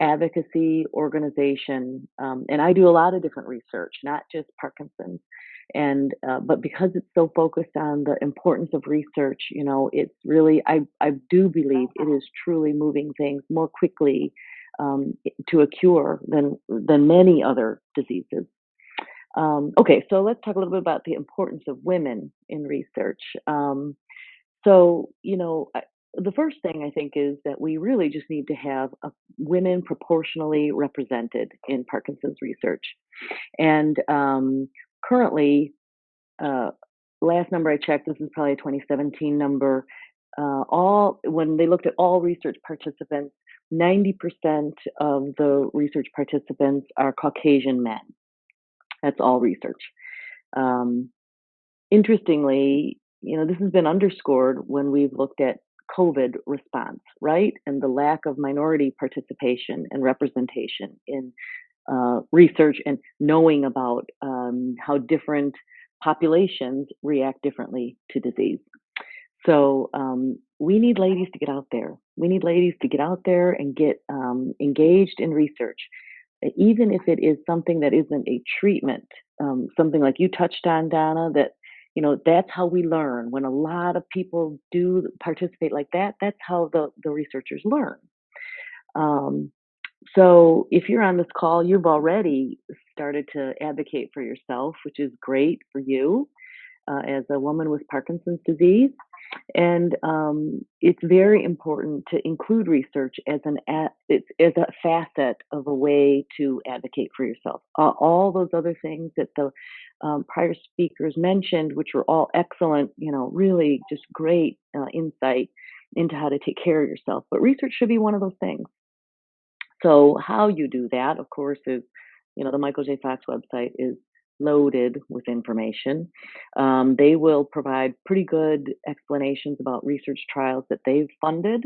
advocacy organization, and I do a lot of different research, not just Parkinson's. And but because it's so focused on the importance of research, it's really I do believe it is truly moving things more quickly to a cure than many other diseases. Okay, so let's talk a little bit about the importance of women in research. So, the first thing I think is that we really just need to have women proportionally represented in Parkinson's research. And currently, last number I checked, this is probably a 2017 number. When they looked at all research participants, 90% of the research participants are Caucasian men. That's all research. Interestingly, this has been underscored when we've looked at COVID response, right? And the lack of minority participation and representation in research and knowing about how different populations react differently to disease. So we need ladies to get out there. We need ladies to get out there and get engaged in research, even if it is something that isn't a treatment, something like you touched on, Donna, that that's how we learn. When a lot of people do participate like that, that's how the researchers learn. So if you're on this call, you've already started to advocate for yourself, which is great for you as a woman with Parkinson's disease. And it's very important to include research as a facet of a way to advocate for yourself. All those other things that the prior speakers mentioned, which were all excellent, really just great insight into how to take care of yourself. But research should be one of those things. So how you do that, of course, is, the Michael J. Fox website is loaded with information. They will provide pretty good explanations about research trials that they've funded,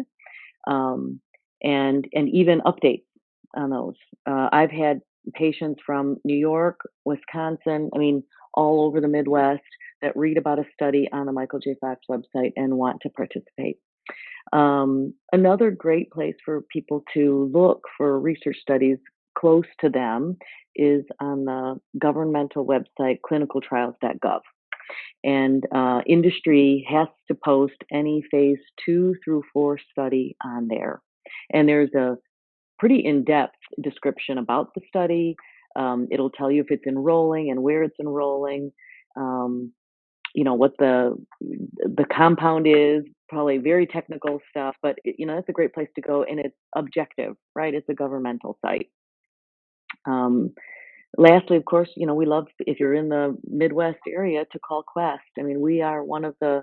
and even updates on those. I've had patients from New York, Wisconsin, all over the Midwest that read about a study on the Michael J. Fox website and want to participate. Another great place for people to look for research studies close to them is on the governmental website clinicaltrials.gov. And industry has to post any phase 2 through 4 study on there. And there's a pretty in-depth description about the study. It'll tell you if it's enrolling and where it's enrolling, what the compound is, probably very technical stuff, but it's a great place to go, and it's objective, right? It's a governmental site. Lastly, of course, we love, if you're in the Midwest area, to call Quest. We are one of the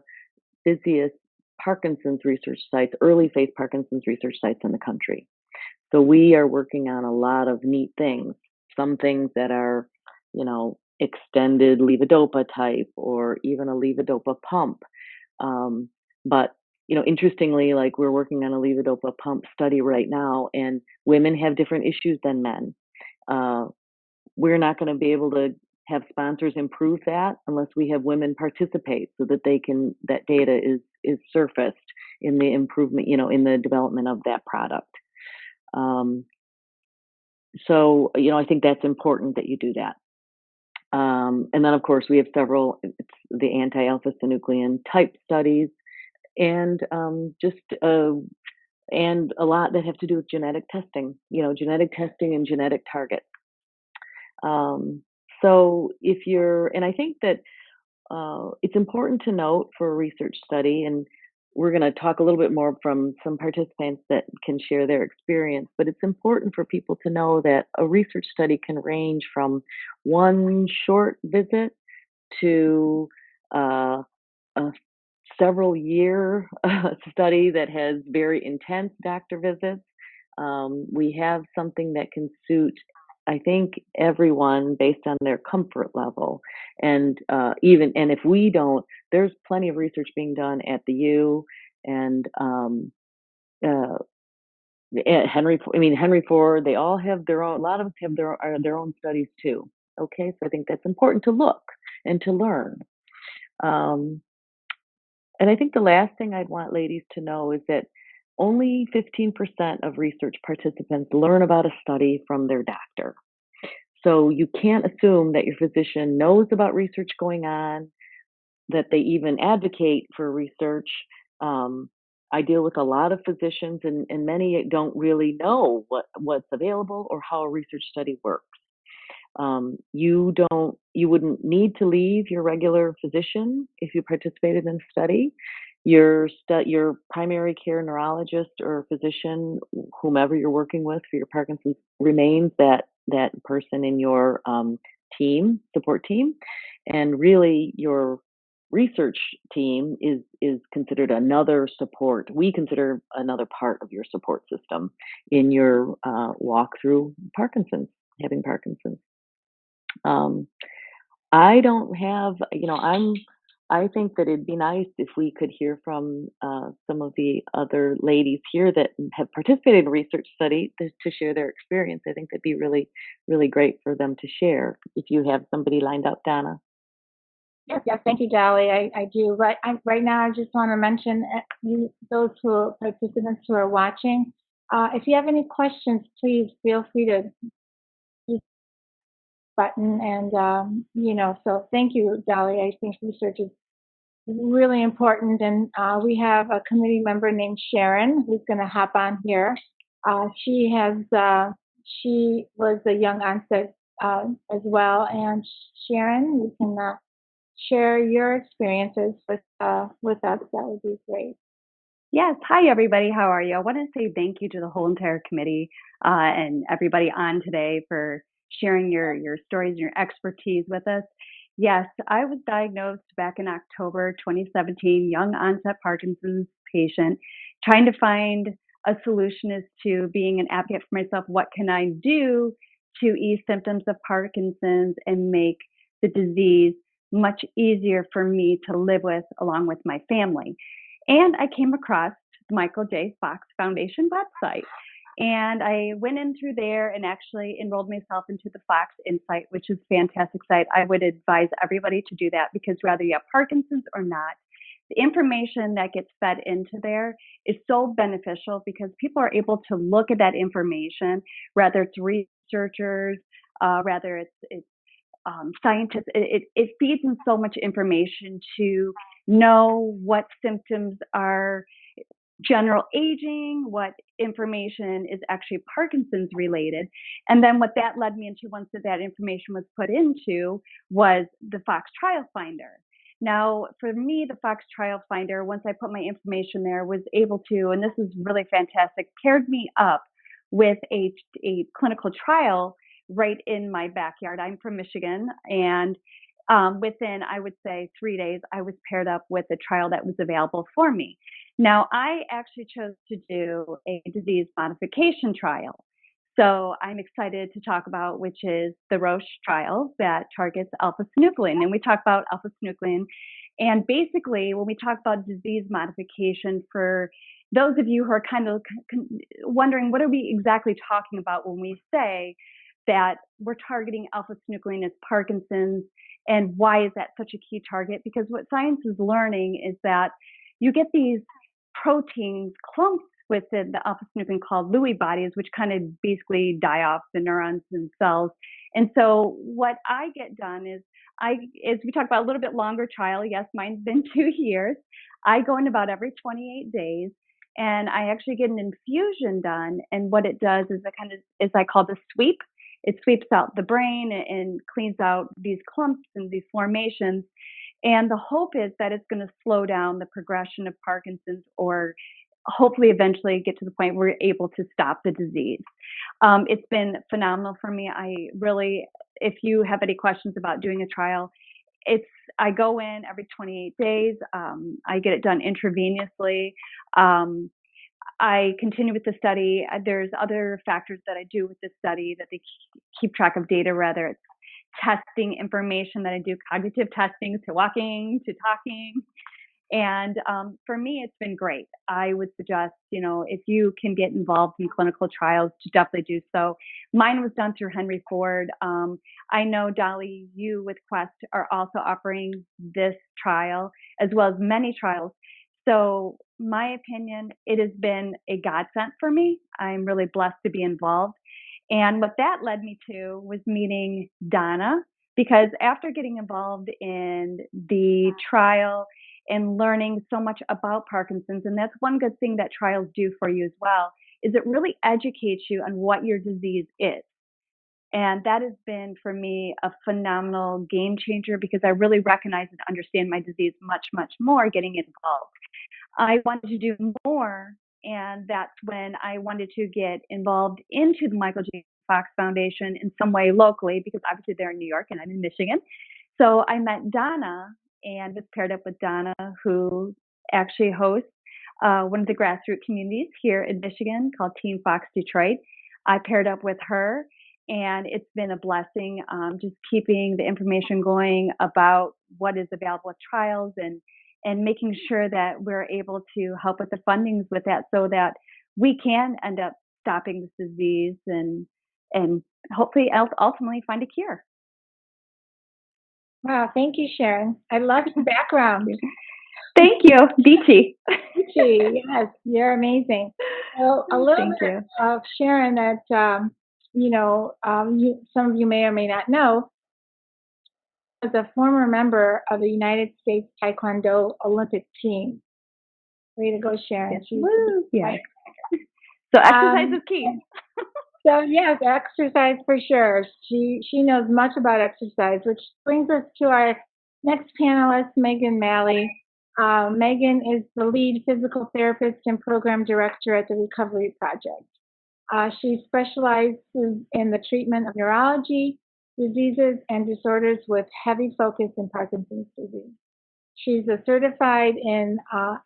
busiest Parkinson's research sites, early phase Parkinson's research sites in the country. So we are working on a lot of neat things, some things that are, extended levodopa type or even a levodopa pump. But interestingly, like we're working on a levodopa pump study right now, and women have different issues than men. We're not going to be able to have sponsors improve that unless we have women participate, so that that data is surfaced in the improvement, in the development of that product. So I think that's important that you do that. And then, of course, we have several, the anti-alpha-synuclein type studies, and and a lot that have to do with genetic testing, and genetic targets. So and I think that it's important to note for a research study, and we're going to talk a little bit more from some participants that can share their experience, but it's important for people to know that a research study can range from one short visit to a several year study that has very intense doctor visits. We have something that can suit, I think, everyone based on their comfort level. And if we don't, there's plenty of research being done at the U, and Henry Ford, they all have their own, a lot of them have their own studies too. Okay, so I think that's important to look and to learn. And I think the last thing I'd want ladies to know is that only 15% of research participants learn about a study from their doctor. So you can't assume that your physician knows about research going on, that they even advocate for research. I deal with a lot of physicians, and many don't really know what's available or how a research study works. You wouldn't need to leave your regular physician if you participated in a study. your primary care neurologist or physician, whomever you're working with for your Parkinson's, remains that person in your support team, and really your research team is considered another support. We consider another part of your support system in your walk through having Parkinson's. I don't have, I think that it'd be nice if we could hear from some of the other ladies here that have participated in a research study to share their experience. I think that'd be really, really great for them to share. If you have somebody lined up, Donna. Yes, yes, thank you, Dolly. I do. Right now, I just want to mention those participants who are watching. If you have any questions, please feel free to use the button. And so thank you, Dolly. I think research is really important. And we have a committee member named Sharon who's going to hop on here. She was a young onset as well. And Sharon, you can share your experiences with us. That would be great. Yes. Hi, everybody. How are you? I want to say thank you to the whole entire committee and everybody on today for sharing your stories and your expertise with us. Yes, I was diagnosed back in October 2017, young onset Parkinson's patient, trying to find a solution as to being an advocate for myself. What can I do to ease symptoms of Parkinson's and make the disease much easier for me to live with along with my family? And I came across the Michael J. Fox Foundation website. And I went in through there and actually enrolled myself into the Fox Insight, which is a fantastic site. I would advise everybody to do that because whether you have Parkinson's or not, the information that gets fed into there is so beneficial because people are able to look at that information, whether it's researchers, whether it's scientists. It feeds in so much information to know what symptoms are general aging, what information is actually Parkinson's related. And then what that led me into once that information was put into was the Fox Trial Finder. Now, for me, the Fox Trial Finder, once I put my information there, was able to, and this is really fantastic, paired me up with a clinical trial right in my backyard. I'm from Michigan, and within, I would say, 3 days, I was paired up with a trial that was available for me. Now, I actually chose to do a disease modification trial. So I'm excited to talk about, which is the Roche trial that targets alpha-synuclein. And we talk about alpha-synuclein. And basically, when we talk about disease modification, for those of you who are kind of wondering, what are we exactly talking about when we say that we're targeting alpha-synuclein as Parkinson's, and why is that such a key target? Because what science is learning is that you get these proteins clumps within the alpha-synuclein called Lewy bodies, which kind of basically die off the neurons and cells. And so what I get done is as we talk about a little bit longer trial, yes, mine's been 2 years. I go in about every 28 days and I actually get an infusion done. And what it does is I call the sweep. It sweeps out the brain and cleans out these clumps and these formations. And the hope is that it's going to slow down the progression of Parkinson's, or hopefully eventually get to the point where we're able to stop the disease. It's been phenomenal for me. If you have any questions about doing a trial, I go in every 28 days. I get it done intravenously. I continue with the study. There's other factors that I do with the study that they keep track of data, whether it's testing information that I do, cognitive testing, to walking, to talking. And for me, it's been great. I would suggest, if you can get involved in clinical trials, to definitely do so. Mine was done through Henry Ford. I know, Dolly, you with Quest are also offering this trial, as well as many trials. So my opinion, it has been a godsend for me. I'm really blessed to be involved. And what that led me to was meeting Donna, because after getting involved in the trial and learning so much about Parkinson's, and that's one good thing that trials do for you as well, is it really educates you on what your disease is. And that has been, for me, a phenomenal game changer because I really recognize and understand my disease much, much more getting involved. I wanted to do more, and that's when I wanted to get involved into the Michael J. Fox Foundation in some way locally, because obviously they're in New York and I'm in Michigan. So I met Donna and was paired up with Donna, who actually hosts one of the grassroots communities here in Michigan called Team Fox Detroit. I paired up with her, and it's been a blessing, just keeping the information going about what is available with trials, and making sure that we're able to help with the fundings with that, so that we can end up stopping this disease and hopefully ultimately find a cure. Wow, thank you, Sharon. I love your background. Thank you, BT. Yes, you're amazing. So a little Thank bit you. of Sharon that, some of you may or may not know, as a former member of the United States Taekwondo Olympic team. Way to go, Sharon. Yes. She's Woo. Yeah. So exercise is key. So yes, exercise for sure. She knows much about exercise, which brings us to our next panelist, Megan Malley. Megan is the lead physical therapist and program director at the Recovery Project. She specializes in the treatment of neurology, diseases, and disorders with heavy focus in Parkinson's disease. She's a certified in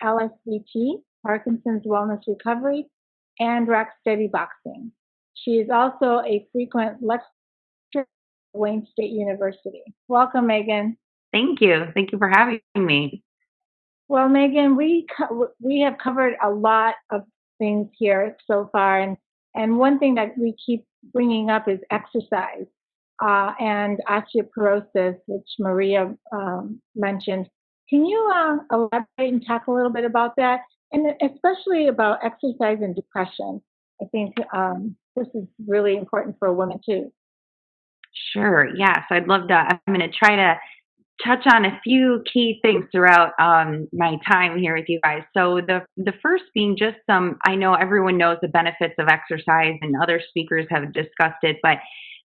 LSVT, Parkinson's Wellness Recovery, and Rocksteady Boxing. She is also a frequent lecturer at Wayne State University. Welcome, Megan. Thank you. Thank you for having me. Well, Megan, we have covered a lot of things here so far, and one thing that we keep bringing up is exercise and osteoporosis, which Maria mentioned. Can you elaborate and talk a little bit about that, and especially about exercise and depression? I think this is really important for women too. Sure. Yes, I'd love to. I'm going to try to touch on a few key things throughout my time here with you guys. So the first being just I know everyone knows the benefits of exercise and other speakers have discussed it, but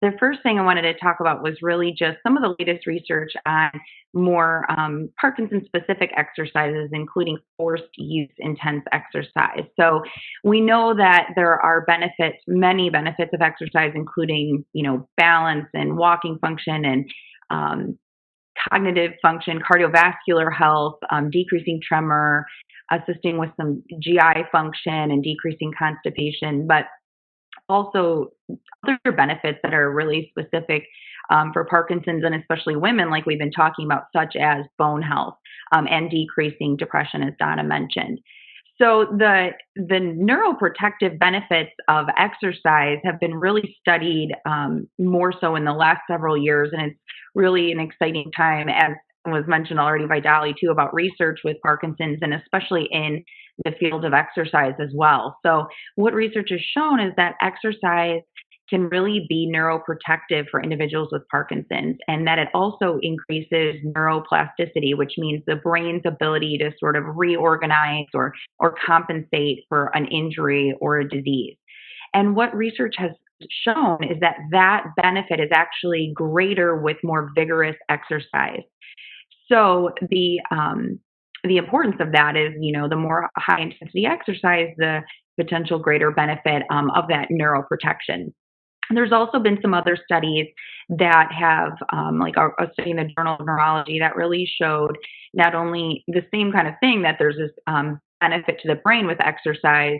the first thing I wanted to talk about was really just some of the latest research on more Parkinson specific exercises, including forced use intense exercise. So we know that there are benefits, many benefits of exercise, including, balance and walking function and cognitive function, cardiovascular health, decreasing tremor, assisting with some GI function and decreasing constipation, but also other benefits that are really specific for Parkinson's and especially women, like we've been talking about, such as bone health and decreasing depression, as Donna mentioned. So the neuroprotective benefits of exercise have been really studied more so in the last several years, and it's really an exciting time, as was mentioned already by Dolly too, about research with Parkinson's and especially in the field of exercise as well. So what research has shown is that exercise can really be neuroprotective for individuals with Parkinson's, and that it also increases neuroplasticity, which means the brain's ability to sort of reorganize or compensate for an injury or a disease. And what research has shown is that that benefit is actually greater with more vigorous exercise. So the importance of that is, the more high intensity exercise, the potential greater benefit of that neuroprotection. There's also been some other studies that have, like a study in the Journal of Neurology that really showed not only the same kind of thing, that there's this benefit to the brain with exercise,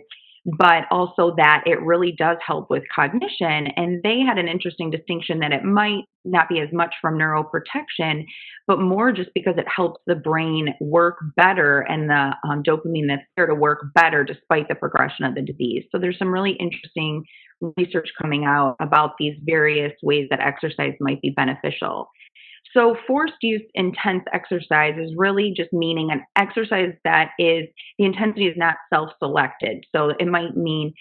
but also that it really does help with cognition. And they had an interesting distinction that it might not be as much from neuroprotection, but more just because it helps the brain work better and the dopamine that's there to work better despite the progression of the disease. So there's some really interesting research coming out about these various ways that exercise might be beneficial. So forced use intense exercise is really just meaning an exercise that is, the intensity is not self-selected. So it might mean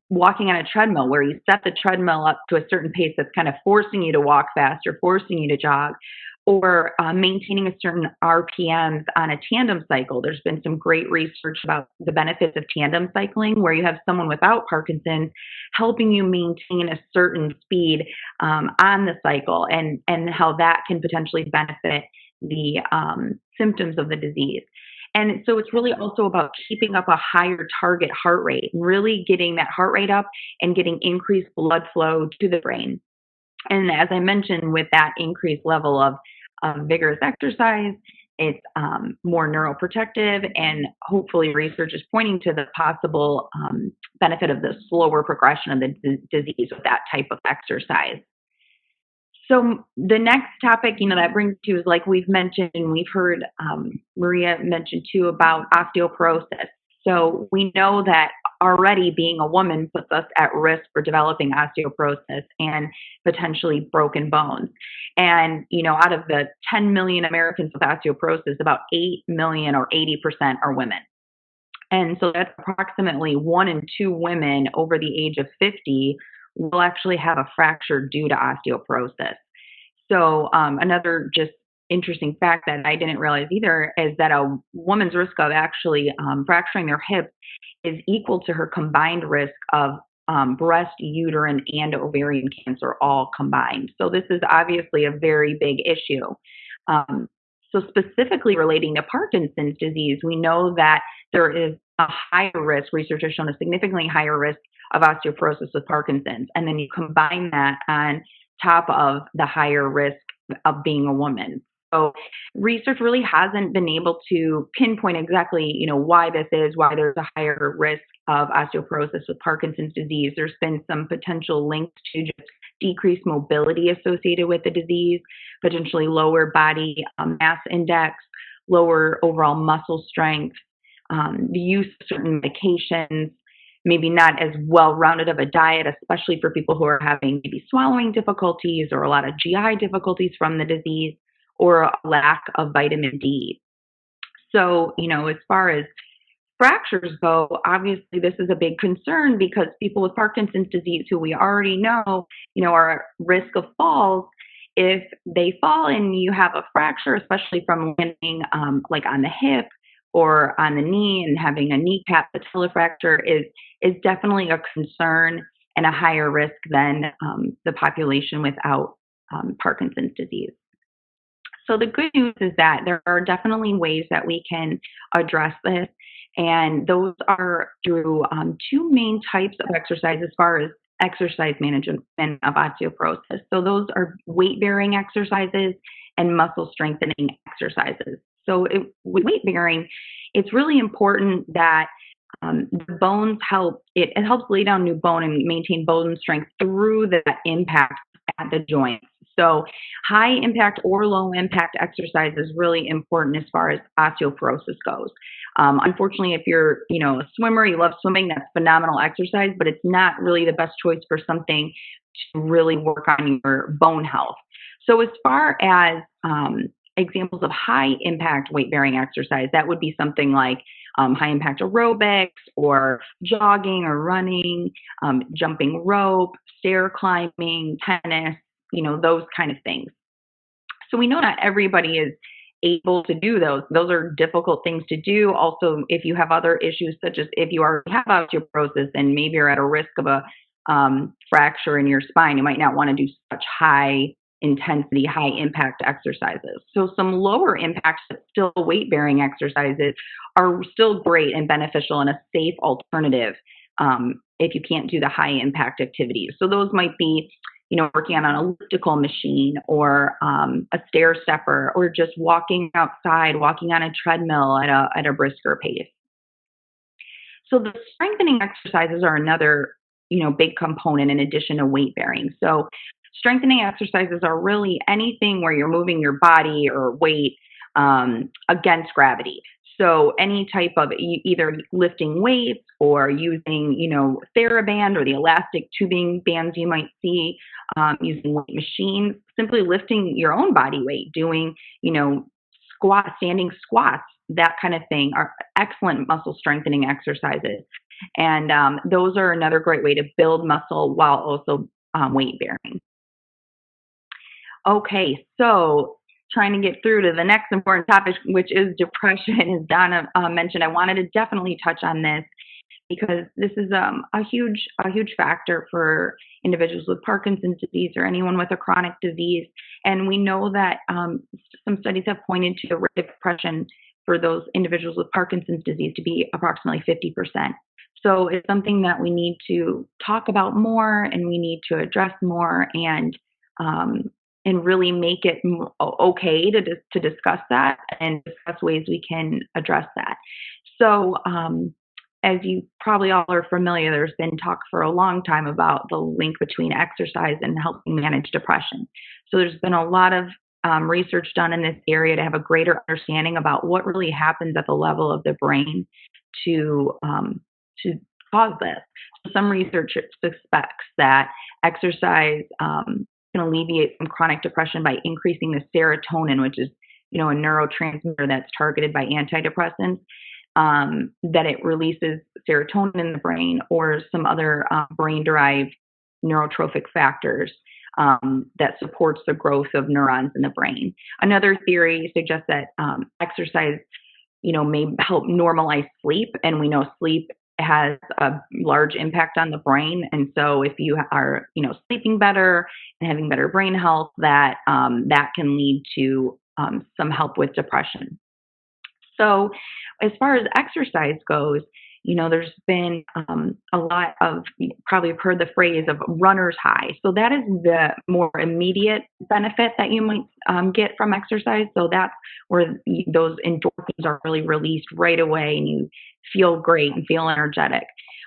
walking on a treadmill where you set the treadmill up to a certain pace that's kind of forcing you to walk fast or forcing you to jog, or maintaining a certain RPMs on a tandem cycle. There's been some great research about the benefits of tandem cycling, where you have someone without Parkinson's helping you maintain a certain speed on the cycle, and how that can potentially benefit the symptoms of the disease. And so it's really also about keeping up a higher target heart rate, really getting that heart rate up and getting increased blood flow to the brain. And as I mentioned, with that increased level of vigorous exercise, it's more neuroprotective, and hopefully research is pointing to the possible benefit of the slower progression of the disease with that type of exercise. So the next topic, that brings to is, like we've mentioned, and we've heard Maria mention too, about osteoporosis. So we know that already being a woman puts us at risk for developing osteoporosis and potentially broken bones. And, out of the 10 million Americans with osteoporosis, about 8 million or 80% are women. And so that's approximately 1 in 2 women over the age of 50 will actually have a fracture due to osteoporosis. So another just interesting fact that I didn't realize either is that a woman's risk of actually fracturing their hip is equal to her combined risk of breast, uterine, and ovarian cancer all combined. So this is obviously a very big issue. So specifically relating to Parkinson's disease, we know that there is a higher risk, research has shown a significantly higher risk of osteoporosis with Parkinson's. And then you combine that on top of the higher risk of being a woman. So research really hasn't been able to pinpoint exactly, why this is, why there's a higher risk of osteoporosis with Parkinson's disease. There's been some potential links to just decreased mobility associated with the disease, potentially lower body mass index, lower overall muscle strength, the use of certain medications, maybe not as well-rounded of a diet, especially for people who are having maybe swallowing difficulties or a lot of GI difficulties from the disease, or a lack of vitamin D. So, as far as fractures go, obviously this is a big concern because people with Parkinson's disease, who we already know, are at risk of falls. If they fall and you have a fracture, especially from landing like on the hip or on the knee and having a kneecap patella fracture, is definitely a concern and a higher risk than the population without Parkinson's disease. So the good news is that there are definitely ways that we can address this, and those are through 2 main types of exercise as far as exercise management of osteoporosis. So those are weight-bearing exercises and muscle strengthening exercises. So with weight-bearing, it's really important that the bones it helps lay down new bone and maintain bone strength through that impact at the joints. So high impact or low impact exercise is really important as far as osteoporosis goes. Unfortunately, if you're, a swimmer, you love swimming, that's phenomenal exercise, but it's not really the best choice for something to really work on your bone health. So as far as examples of high impact weight bearing exercise, that would be something like high impact aerobics or jogging or running, jumping rope, stair climbing, tennis, those kind of things. So we know not everybody is able to do those. Those are difficult things to do. Also, if you have other issues, such as if you already have osteoporosis and maybe you're at a risk of a fracture in your spine, you might not want to do such high intensity, high impact exercises. So some lower impact, but still weight bearing exercises are still great and beneficial and a safe alternative if you can't do the high impact activities. So those might be, working on an elliptical machine or a stair stepper, or just walking outside, walking on a treadmill at a brisker pace. So the strengthening exercises are another, big component in addition to weight bearing. So strengthening exercises are really anything where you're moving your body or weight against gravity. So any type of either lifting weights or using, TheraBand or the elastic tubing bands you might see, using weight machines, simply lifting your own body weight, doing, standing squats, that kind of thing are excellent muscle strengthening exercises. And those are another great way to build muscle while also weight bearing. Okay, so trying to get through to the next important topic, which is depression. As Donna mentioned, I wanted to definitely touch on this because this is a huge factor for individuals with Parkinson's disease or anyone with a chronic disease. And we know that some studies have pointed to the rate of depression for those individuals with Parkinson's disease to be approximately 50%. So it's something that we need to talk about more, and we need to address more, and really make it okay to discuss that and discuss ways we can address that. So as you probably all are familiar, there's been talk for a long time about the link between exercise and helping manage depression. So there's been a lot of research done in this area to have a greater understanding about what really happens at the level of the brain to cause this. So some research suspects that exercise can alleviate some chronic depression by increasing the serotonin, which is a neurotransmitter that's targeted by antidepressants. That it releases serotonin in the brain or some other brain-derived neurotrophic factors that supports the growth of neurons in the brain. Another theory suggests that exercise, may help normalize sleep, and we know sleep has a large impact on the brain. And so if you are, sleeping better and having better brain health, that can lead to some help with depression. So as far as exercise goes, there's been a lot of, you probably have heard the phrase of runner's high. So that is the more immediate benefit that you might get from exercise. So that's where those endorphins are really released right away and you feel great and feel energetic.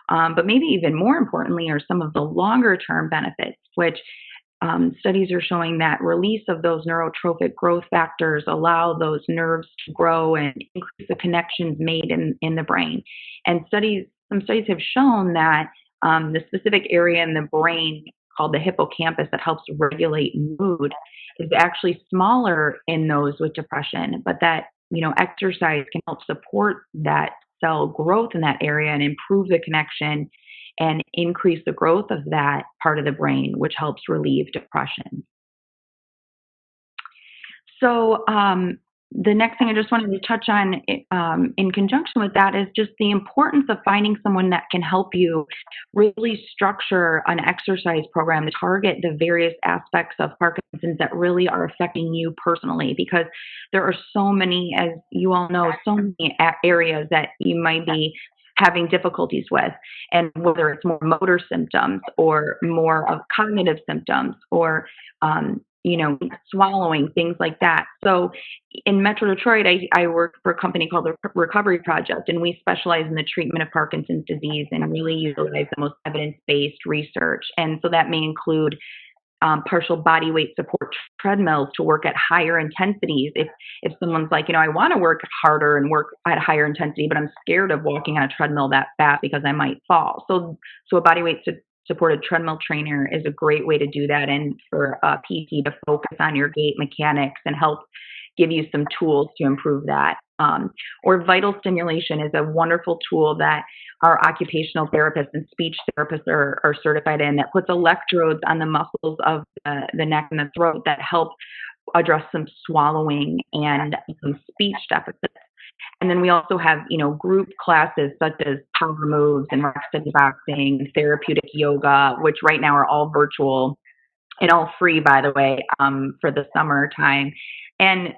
But maybe even more importantly are some of the longer term benefits, which studies are showing that release of those neurotrophic growth factors allow those nerves to grow and increase the connections made in the brain. And some studies have shown that the specific area in the brain called the hippocampus that helps regulate mood is actually smaller in those with depression, but that, exercise can help support that cell growth in that area and improve the connection and increase the growth of that part of the brain, which helps relieve depression. So the next thing I just wanted to touch on in conjunction with that is just the importance of finding someone that can help you really structure an exercise program to target the various aspects of Parkinson's that really are affecting you personally, because there are so many, as you all know, so many areas that you might be having difficulties with, and whether it's more motor symptoms or more of cognitive symptoms or swallowing, things like that. So in Metro Detroit, I work for a company called the Recovery Project, and we specialize in the treatment of Parkinson's disease and really utilize the most evidence-based research. And so that may include partial body weight support treadmills to work at higher intensities. If someone's like, I want to work harder and work at a higher intensity, but I'm scared of walking on a treadmill that fast because I might fall. So a body weight supported treadmill trainer is a great way to do that, and for a PT to focus on your gait mechanics and help give you some tools to improve that. Or vital stimulation is a wonderful tool that our occupational therapists and speech therapists are certified in, that puts electrodes on the muscles of the neck and the throat that help address some swallowing and some speech deficits. And then we also have, group classes such as power moves and rock steady boxing, therapeutic yoga, which right now are all virtual and all free, by the way, for the summertime. And,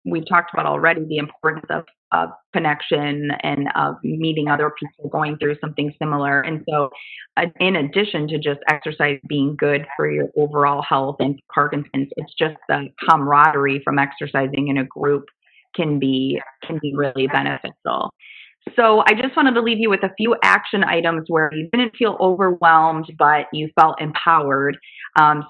we've talked about already the importance of connection and of meeting other people going through something similar. And so in addition to just exercise being good for your overall health and Parkinson's, it's just the camaraderie from exercising in a group can be really beneficial. So I just wanted to leave you with a few action items where you didn't feel overwhelmed, but you felt empowered.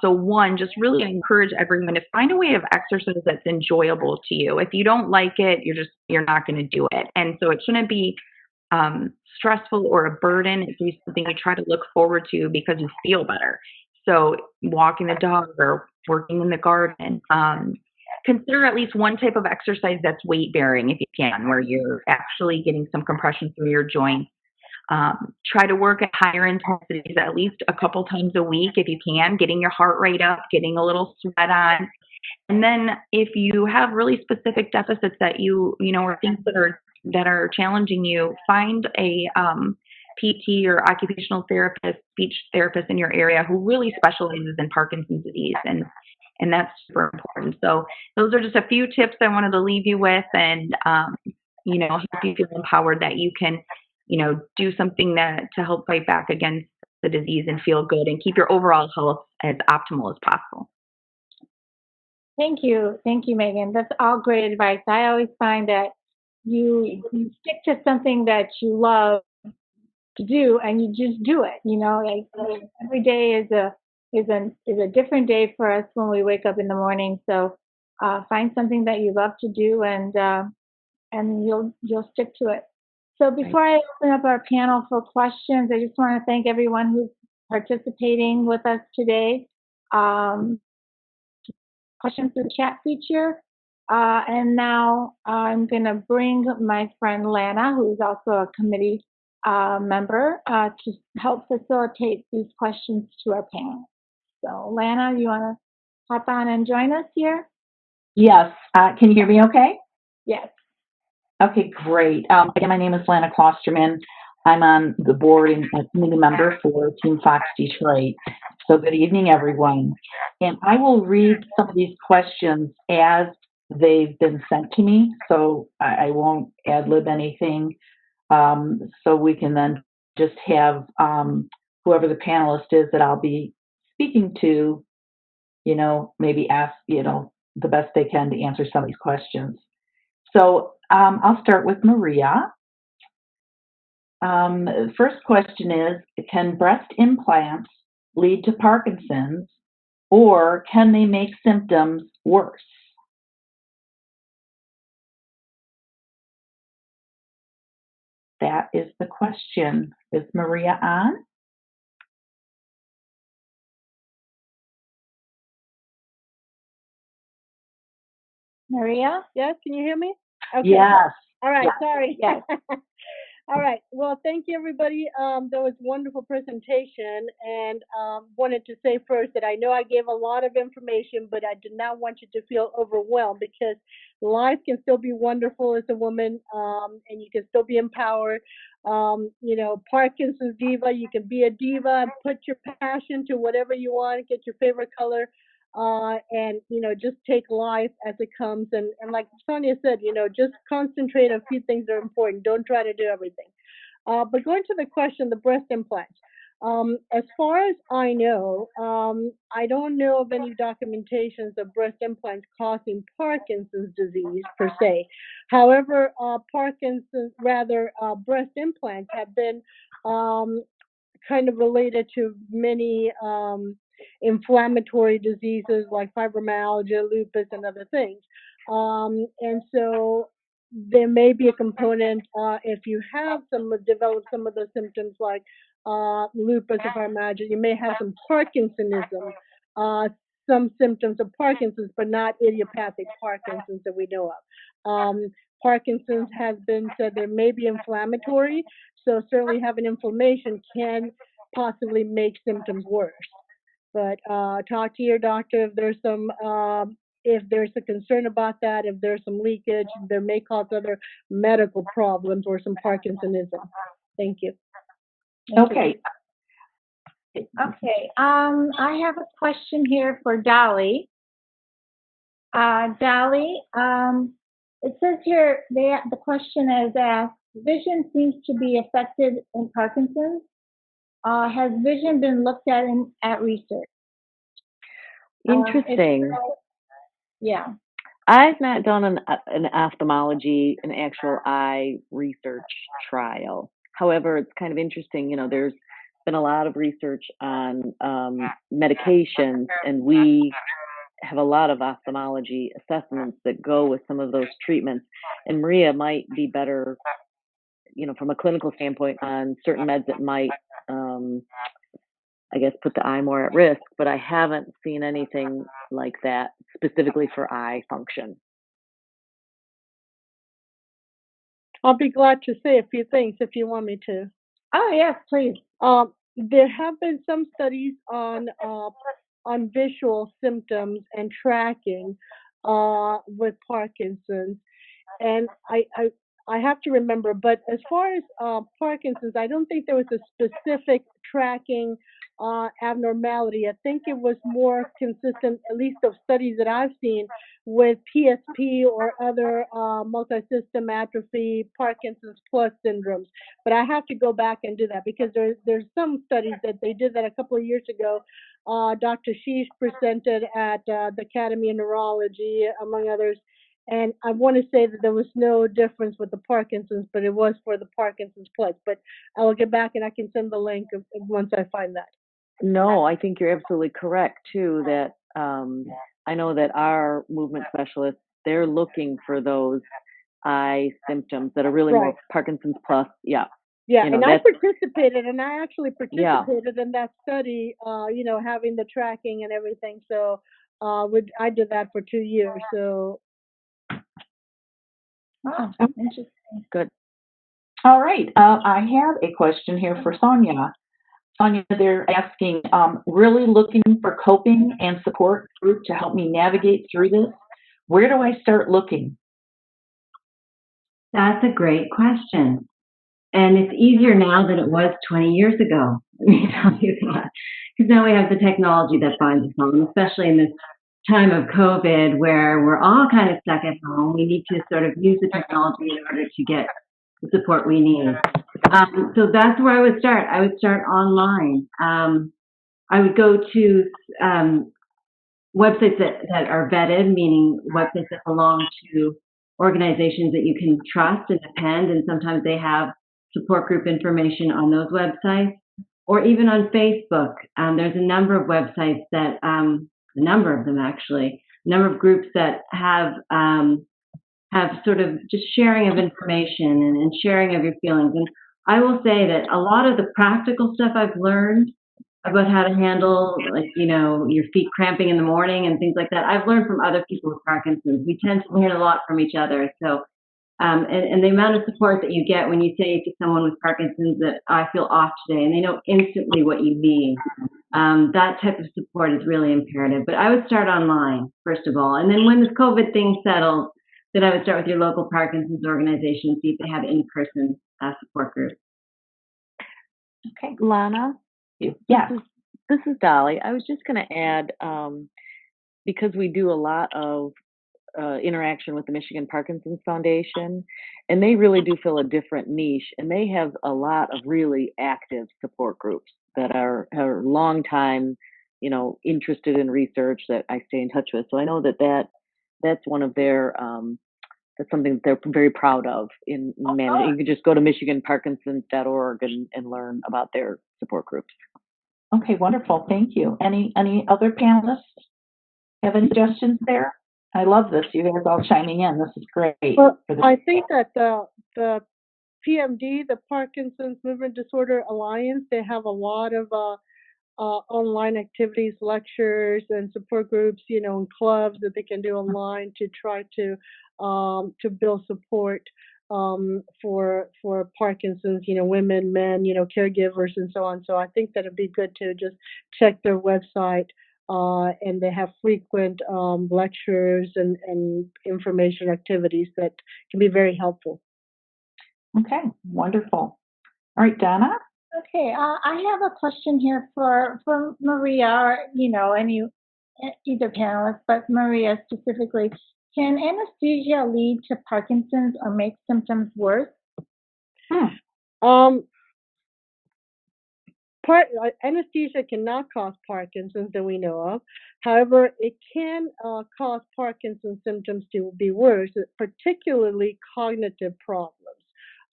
So one, just really encourage everyone to find a way of exercise that's enjoyable to you. If you don't like it, you're not going to do it. And so it shouldn't be stressful or a burden. It should be something you try to look forward to because you feel better. So walking the dog or working in the garden. Consider at least one type of exercise that's weight bearing if you can, where you're actually getting some compression through your joints. Try to work at higher intensities at least a couple times a week if you can, getting your heart rate up, getting a little sweat on. And then if you have really specific deficits that or things that are challenging you, find a PT or occupational therapist, speech therapist in your area who really specializes in Parkinson's disease, and And that's super important. So those are just a few tips I wanted to leave you with, and help you feel empowered that you can, do something to help fight back against the disease and feel good and keep your overall health as optimal as possible. Thank you, Megan. That's all great advice. I always find that you stick to something that you love to do, and you just do it. Like every day is a different day for us when we wake up in the morning. So find something that you love to do, and you'll stick to it. So before I open up our panel for questions, I just want to thank everyone who's participating with us today. Questions through the chat feature. And now I'm going to bring my friend Lana, who's also a committee member, to help facilitate these questions to our panel. So Lana, you want to hop on and join us here? Yes. Can you hear me okay? Yes. Okay, great. Again, my name is Lana Klosterman. I'm on the board and a committee member for Team Fox Detroit. So good evening, everyone. And I will read some of these questions as they've been sent to me, so I won't ad-lib anything. So we can then just have whoever the panelist is that I'll be speaking to, maybe ask, the best they can to answer some of these questions. So I'll start with Maria. The first question is, can breast implants lead to Parkinson's, or can they make symptoms worse? That is the question. Is Maria on? Maria? Yes, can you hear me? Okay. Yes. All right, Yes. sorry. Yes. All right. Well, thank you, everybody. That was a wonderful presentation, and wanted to say first that I know I gave a lot of information, but I did not want you to feel overwhelmed, because life can still be wonderful as a woman, and you can still be empowered. Parkinson's diva, you can be a diva and put your passion to whatever you want, get your favorite color, and just take life as it comes, and like Sonia said, just concentrate on a few things that are important. Don't try to do everything. But going to the question, the breast implants, as far as I know, I don't know of any documentations of breast implants causing Parkinson's disease per se. However, breast implants have been kind of related to many inflammatory diseases like fibromyalgia, lupus, and other things. And so there may be a component, if you have developed some of the symptoms like lupus or fibromyalgia, you may have some Parkinsonism, some symptoms of Parkinson's, but not idiopathic Parkinson's that we know of. Parkinson's has been said there may be inflammatory, so certainly having inflammation can possibly make symptoms worse. But talk to your doctor if there's a concern about that, if there's some leakage, there may cause other medical problems or some Parkinsonism. Thank you. Okay. Okay. I have a question here for Dolly. Dolly, it says here the question is asked, vision seems to be affected in Parkinson's. Has vision been looked at research? Interesting. Yeah. I've not done an ophthalmology, an actual eye research trial. However, it's kind of interesting. There's been a lot of research on medications, and we have a lot of ophthalmology assessments that go with some of those treatments. And Maria might be better, from a clinical standpoint, on certain meds that might, I guess, put the eye more at risk. But I haven't seen anything like that specifically for eye function. I'll be glad to say a few things if you want me to. Oh, yes, please. There have been some studies on visual symptoms and tracking with Parkinson's, and I have to remember. But as far as Parkinson's, I don't think there was a specific tracking abnormality. I think it was more consistent, at least of studies that I've seen, with PSP or other multi-system atrophy, Parkinson's plus syndromes. But I have to go back and do that because there's some studies that they did that a couple of years ago. Dr. Sheesh presented at the Academy of Neurology, among others, and I want to say that there was no difference with the Parkinson's, but it was for the Parkinson's plus. But I will get back and I can send the link once I find that. No, I think you're absolutely correct too, that I know that our movement specialists, they're looking for those eye symptoms that are really more Right. Parkinson's plus. Yeah. Yeah, You know, and I that's, participated, and I actually yeah. participated in that study, having the tracking and everything. So I did that for 2 years. So Wow, Oh, interesting. good. All right. I have a question here for Sonia. Sonia, they're asking, really looking for coping and support group to help me navigate through this. Where do I start looking? That's a great question. And it's easier now than it was 20 years ago. Let me tell you that. Because now we have the technology that finds us home, especially in this time of COVID where we're all kind of stuck at home. We need to sort of use the technology in order to get the support we need. So that's where I would start. I would start online. I would go to websites that are vetted, meaning websites that belong to organizations that you can trust and depend, and sometimes they have support group information on those websites, or even on Facebook. There's a number of websites that, a number of them actually, a number of groups that have sort of just sharing of information and sharing of your feelings. And I will say that a lot of the practical stuff I've learned about how to handle, like, your feet cramping in the morning and things like that, I've learned from other people with Parkinson's. We tend to learn a lot from each other. So, and the amount of support that you get when you say to someone with Parkinson's that I feel off today, and they know instantly what you mean. That type of support is really imperative. But I would start online, first of all. And then when this COVID thing settles, then I would start with your local Parkinson's organization, see if they have in-person support groups. Okay, Lana. Yeah. This is Dolly. I was just going to add, because we do a lot of interaction with the Michigan Parkinson's Foundation, and they really do fill a different niche, and they have a lot of really active support groups that are long time, interested in research that I stay in touch with. So I know that's one of their that's something that they're very proud of in managing. You can just go to michiganparkinsons.org and learn about their support groups. Okay, wonderful. Thank you. Any other panelists have any suggestions there? I love this. You guys all chiming in. This is great. Well, I think that the PMD, the Parkinson's Movement Disorder Alliance, they have a lot of online activities, lectures, and support groups, and clubs that they can do online to try to build support for Parkinson's, women, men, caregivers, and so on. So I think that it'd be good to just check their website. And they have frequent lectures and information activities that can be very helpful. Okay, wonderful. All right, Donna? Okay, I have a question here for Maria, or either panelist, but Maria specifically. Can anesthesia lead to Parkinson's or make symptoms worse? Anesthesia cannot cause Parkinson's that we know of. However, it can cause Parkinson's symptoms to be worse, particularly cognitive problems,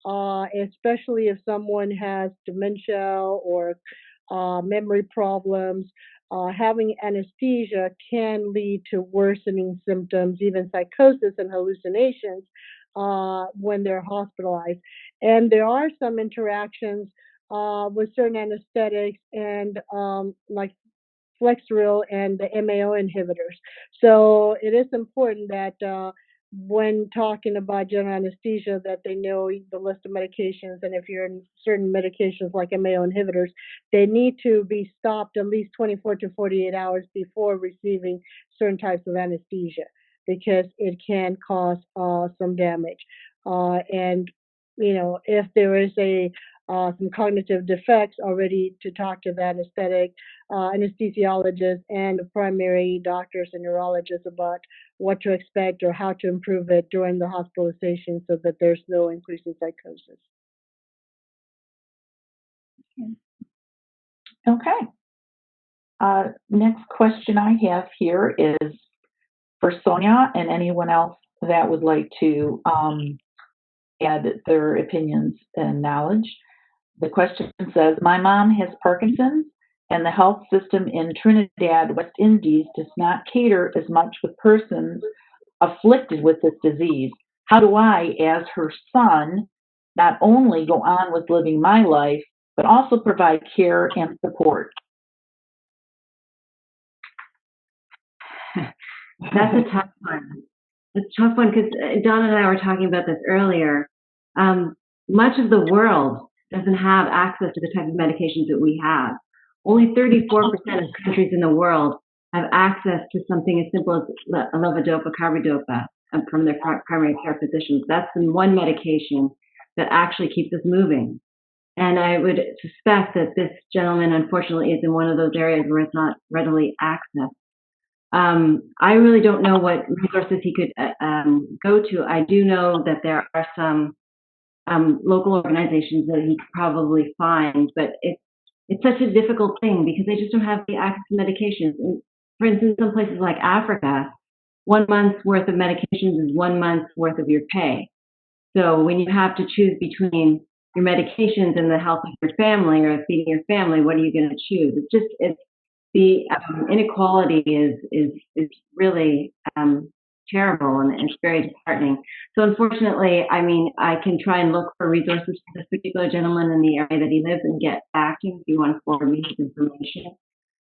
especially if someone has dementia or memory problems. Having anesthesia can lead to worsening symptoms, even psychosis and hallucinations when they're hospitalized. And there are some interactions with certain anesthetics and like Flexeril and the MAO inhibitors. So it is important that when talking about general anesthesia that they know the list of medications, and if you're in certain medications like MAO inhibitors, they need to be stopped at least 24 to 48 hours before receiving certain types of anesthesia because it can cause some damage. And if there is a some cognitive defects are ready to talk to that anesthetic anesthesiologist and the primary doctors and neurologists about what to expect or how to improve it during the hospitalization so that there's no increase in psychosis. Okay. Next question I have here is for Sonia and anyone else that would like to add their opinions and knowledge. The question says, my mom has Parkinson's and the health system in Trinidad, West Indies does not cater as much with persons afflicted with this disease. How do I, as her son, not only go on with living my life, but also provide care and support? That's a tough one. It's a tough one because Donna and I were talking about this earlier. Much of the world doesn't have access to the type of medications that we have. Only 34% of countries in the world have access to something as simple as levodopa, carbidopa from their primary care physicians. That's the one medication that actually keeps us moving. And I would suspect that this gentleman, unfortunately, is in one of those areas where it's not readily accessed. I really don't know what resources he could go to. I do know that there are some local organizations that he could probably find, but it's such a difficult thing because they just don't have the access to medications. And for instance, some places like Africa, 1 month's worth of medications is 1 month's worth of your pay. So when you have to choose between your medications and the health of your family or feeding your family, what are you going to choose? It's the inequality is really terrible, and it's very disheartening. So unfortunately, I mean, I can try and look for resources for this particular gentleman in the area that he lives and get back to him if you want to forward me his information.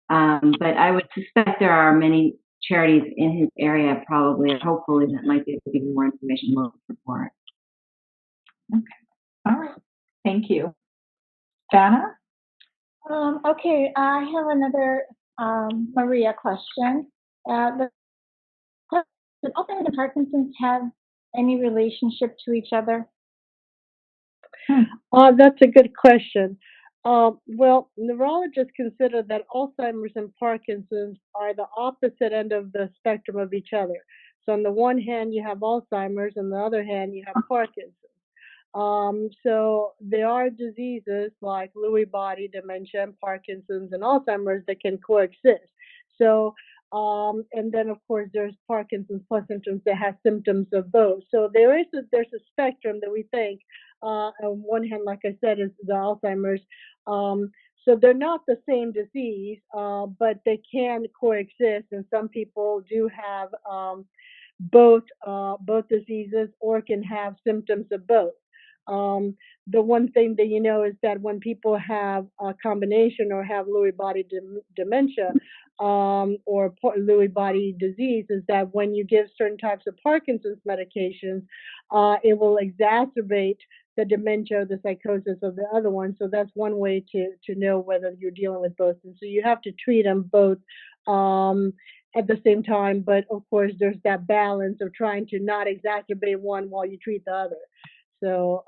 But I would suspect there are many charities in his area, probably, or hopefully, that might be able to give you more information, more support. Okay. All right. Thank you. Donna? Okay, I have another Maria question. Does Alzheimer's and Parkinson's have any relationship to each other? That's a good question. Well, neurologists consider that Alzheimer's and Parkinson's are the opposite end of the spectrum of each other. So on the one hand, you have Alzheimer's, and on the other hand, you have Parkinson's. So there are diseases like Lewy body dementia, and Parkinson's, and Alzheimer's that can coexist. So, and then of course there's Parkinson's plus symptoms that has symptoms of both. So there's a spectrum that we think. On one hand, like I said, is the Alzheimer's. So they're not the same disease, but they can coexist, and some people do have both diseases or can have symptoms of both. The one thing that you know is that when people have a combination or have Lewy body dementia or Lewy body disease, is that when you give certain types of Parkinson's medications, it will exacerbate the dementia or the psychosis of the other one. So that's one way to know whether you're dealing with both. And so you have to treat them both at the same time. But of course, there's that balance of trying to not exacerbate one while you treat the other. So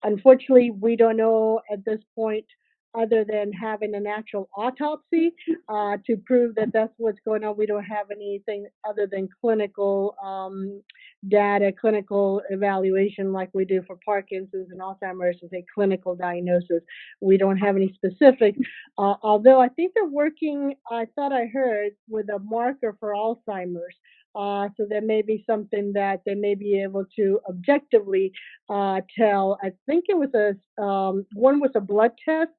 unfortunately, we don't know at this point, other than having an actual autopsy to prove that that's what's going on. We don't have anything other than clinical data, clinical evaluation like we do for Parkinson's and Alzheimer's, as a clinical diagnosis. We don't have any specific, although I think they're working, I thought I heard, with a marker for Alzheimer's. So there may be something that they may be able to objectively tell. I think it was one was a blood test,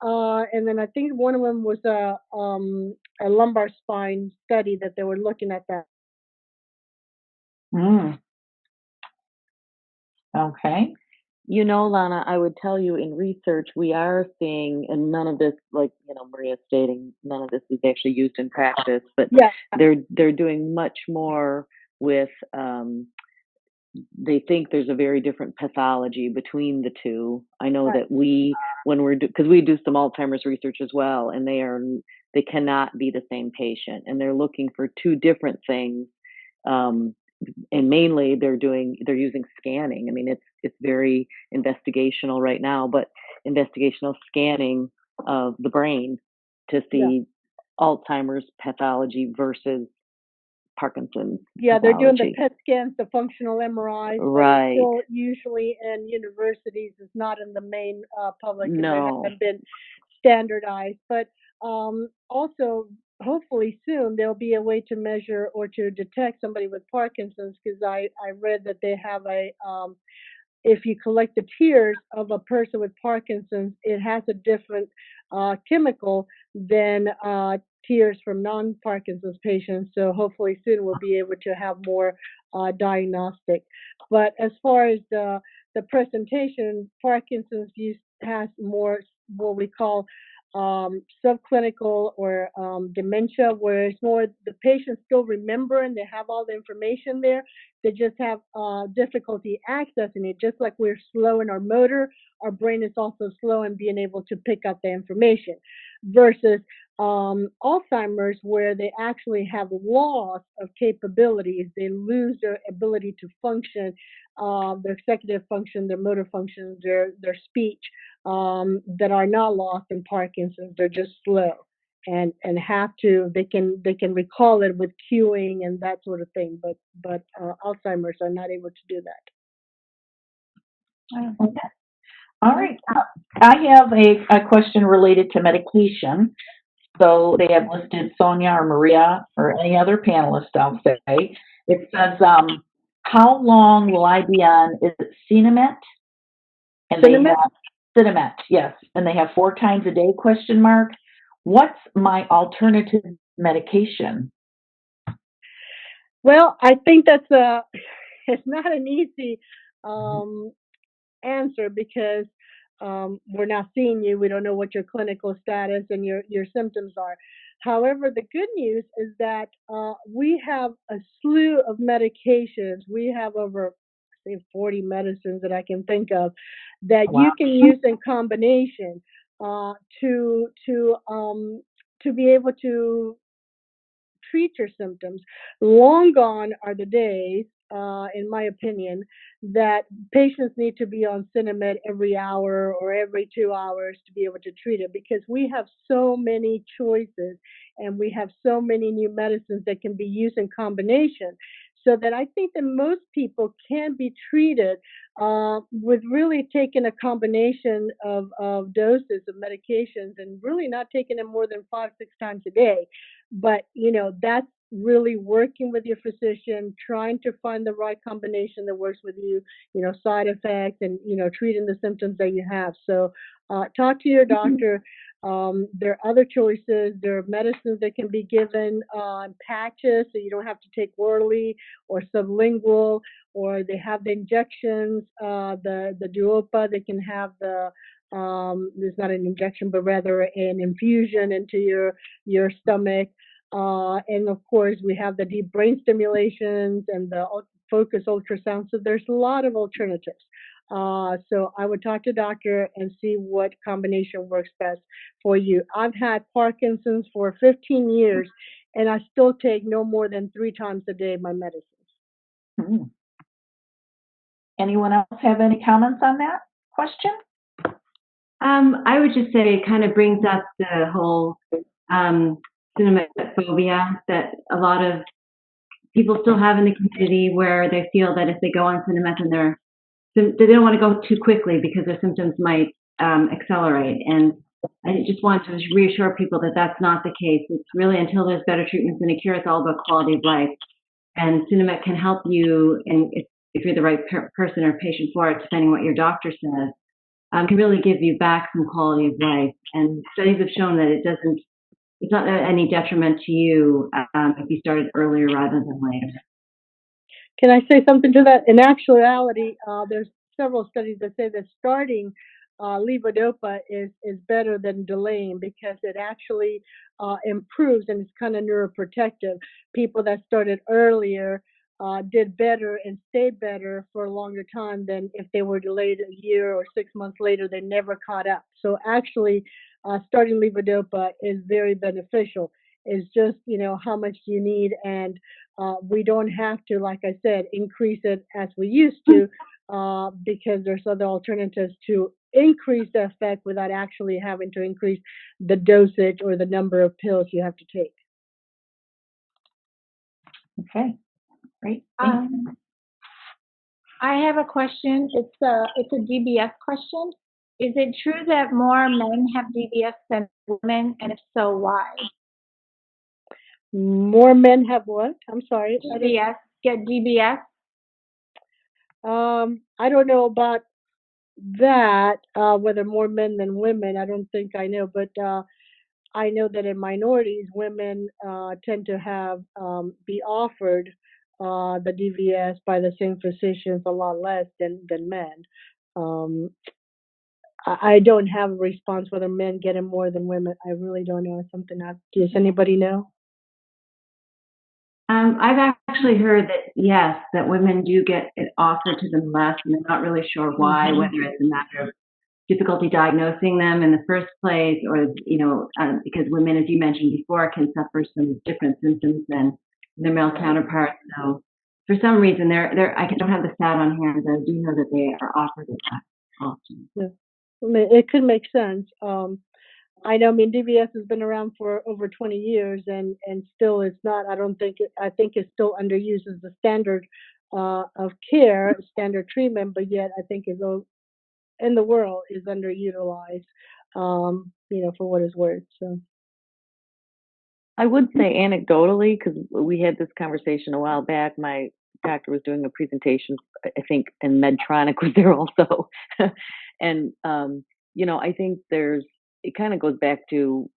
and then I think one of them was a lumbar spine study that they were looking at that. Okay. You know, Lana, I would tell you in research, we are seeing, and none of this, like, you know, Maria stating, none of this is actually used in practice, but Yeah. they're doing much more with, they think there's a very different pathology between the two. I know that when we're, because we do some Alzheimer's research as well, and they cannot be the same patient, and they're looking for two different things. And mainly they're using scanning. I mean, it's very investigational right now, but investigational scanning of the brain to Yeah. see Alzheimer's pathology versus Parkinson's Yeah, they're doing the pathology. PET scans, the functional MRIs, but it's Right. still usually in universities. It's not in the main public because they No. haven't been standardized. But also, hopefully soon, there'll be a way to measure or to detect somebody with Parkinson's because I read that they have a if you collect the tears of a person with Parkinson's, it has a different chemical than tears from non-Parkinson's patients. So hopefully soon we'll be able to have more diagnostic. But as far as the presentation, Parkinson's use has more what we call subclinical or dementia, where it's more the patients still remember and they have all the information there. They just have difficulty accessing it. Just like we're slow in our motor, our brain is also slow in being able to pick up the information. Versus Alzheimer's, where they actually have loss of capabilities, they lose their ability to function, their executive function, their motor functions, their speech, that are not lost in Parkinson's. They're just slow and have to they can recall it with cueing and that sort of thing. But Alzheimer's are not able to do that. Okay. All right. I have a question related to medication. So they have listed Sonia or Maria or any other panelist, I'll say. It says, how long will I be on, is it Cinemet? And they Cinemet? have, Cinemet, yes. And they have 4 times a day, question mark. What's my alternative medication? Well, I think that's it's not an easy answer because we're not seeing you. We don't know what your clinical status and your symptoms are. However, the good news is that we have a slew of medications. We have over, say, 40 medicines that I can think of that Wow. you can use in combination to be able to treat your symptoms. Long gone are the days, in my opinion, that patients need to be on Cinemet every hour or every 2 hours to be able to treat it because we have so many choices and we have so many new medicines that can be used in combination. So that I think that most people can be treated with really taking a combination of doses of medications and really not taking them more than 5, 6 times a day. But that's really working with your physician, trying to find the right combination that works with you, side effects and treating the symptoms that you have. So talk to your doctor. There are other choices. There are medicines that can be given patches, so you don't have to take orally or sublingual, or they have the injections, the duopa. They can have there's not an injection, but rather an infusion into your stomach. And of course, we have the deep brain stimulations and the focus ultrasound. So there's a lot of alternatives. So I would talk to doctor and see what combination works best for you. I've had Parkinson's for 15 years, and I still take no more than 3 times a day my medicines. Hmm. Anyone else have any comments on that question? I would just say it kind of brings up the whole cinemaphobia that a lot of people still have in the community, where they feel that if they go on Cinemet and they don't want to go too quickly because their symptoms might accelerate. And I just want to reassure people that that's not the case. It's really until there's better treatments and a cure, it's all about quality of life. And Cinemet can help you, and if you're the right person or patient for it, depending on what your doctor says, can really give you back some quality of life. And studies have shown that it's not any detriment to you if you started earlier rather than later. Can I say something to that? In actuality, there's several studies that say that starting levodopa is better than delaying because it actually improves and it's kind of neuroprotective. People that started earlier did better and stayed better for a longer time than if they were delayed a year or 6 months later, they never caught up. So actually, starting levodopa is very beneficial. It's just, how much do you need? And we don't have to, like I said, increase it as we used to because there's other alternatives to increase the effect without actually having to increase the dosage or the number of pills you have to take. Okay, great. Thanks. I have a question. It's a DBS question. Is it true that more men have DBS than women, and if so, why? More men have what? I'm sorry. DBS, get DBS? I don't know about that, whether more men than women. I don't think I know, but I know that in minorities, women tend to have be offered the DVS by the same physicians a lot less than men. Um, I don't have a response whether men get it more than women. I really don't know. It's something does anybody know? I've actually heard that, yes, that women do get it offered to them less, and they're not really sure why, whether it's a matter of difficulty diagnosing them in the first place, or, because women, as you mentioned before, can suffer some different symptoms than their male counterparts. So for some reason, I don't have the stat on hand, but I do know that they are offered it that often. Yeah. It could make sense. I know. I mean, DVS has been around for over 20 years, and still it's not. I don't think. I think it's still underused as the standard of care, standard treatment. But yet, I think is in the world is underutilized. For what it's worth. So. I would say anecdotally, because we had this conversation a while back. My doctor was doing a presentation, I think, and Medtronic was there also, and I think it kind of goes back to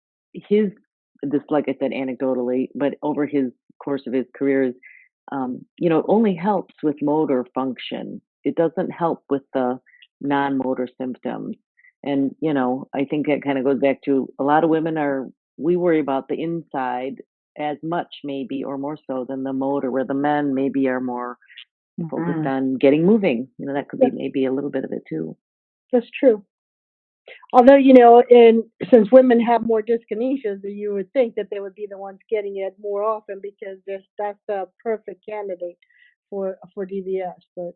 this, like I said, anecdotally, but over his course of his career is, only helps with motor function. It doesn't help with the non-motor symptoms. And, I think that kind of goes back to a lot of women we worry about the inside as much maybe or more so than the motor, where the men maybe are more focused on getting moving. That could be maybe a little bit of it too. That's true. Although, since women have more dyskinesias, you would think that they would be the ones getting it more often because that's the perfect candidate for DVS. But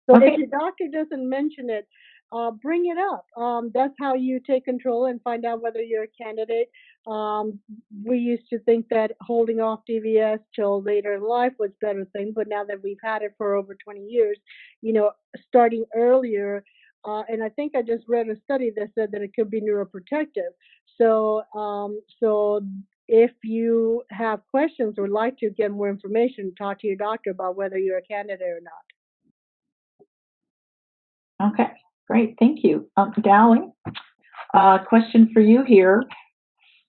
so if your doctor doesn't mention it, bring it up. That's how you take control and find out whether you're a candidate. We used to think that holding off DVS till later in life was a better thing, but now that we've had it for over 20 years, starting earlier. And I think I just read a study that said that it could be neuroprotective. So, if you have questions or would like to get more information, talk to your doctor about whether you're a candidate or not. Okay, great, thank you. Dally, question for you here.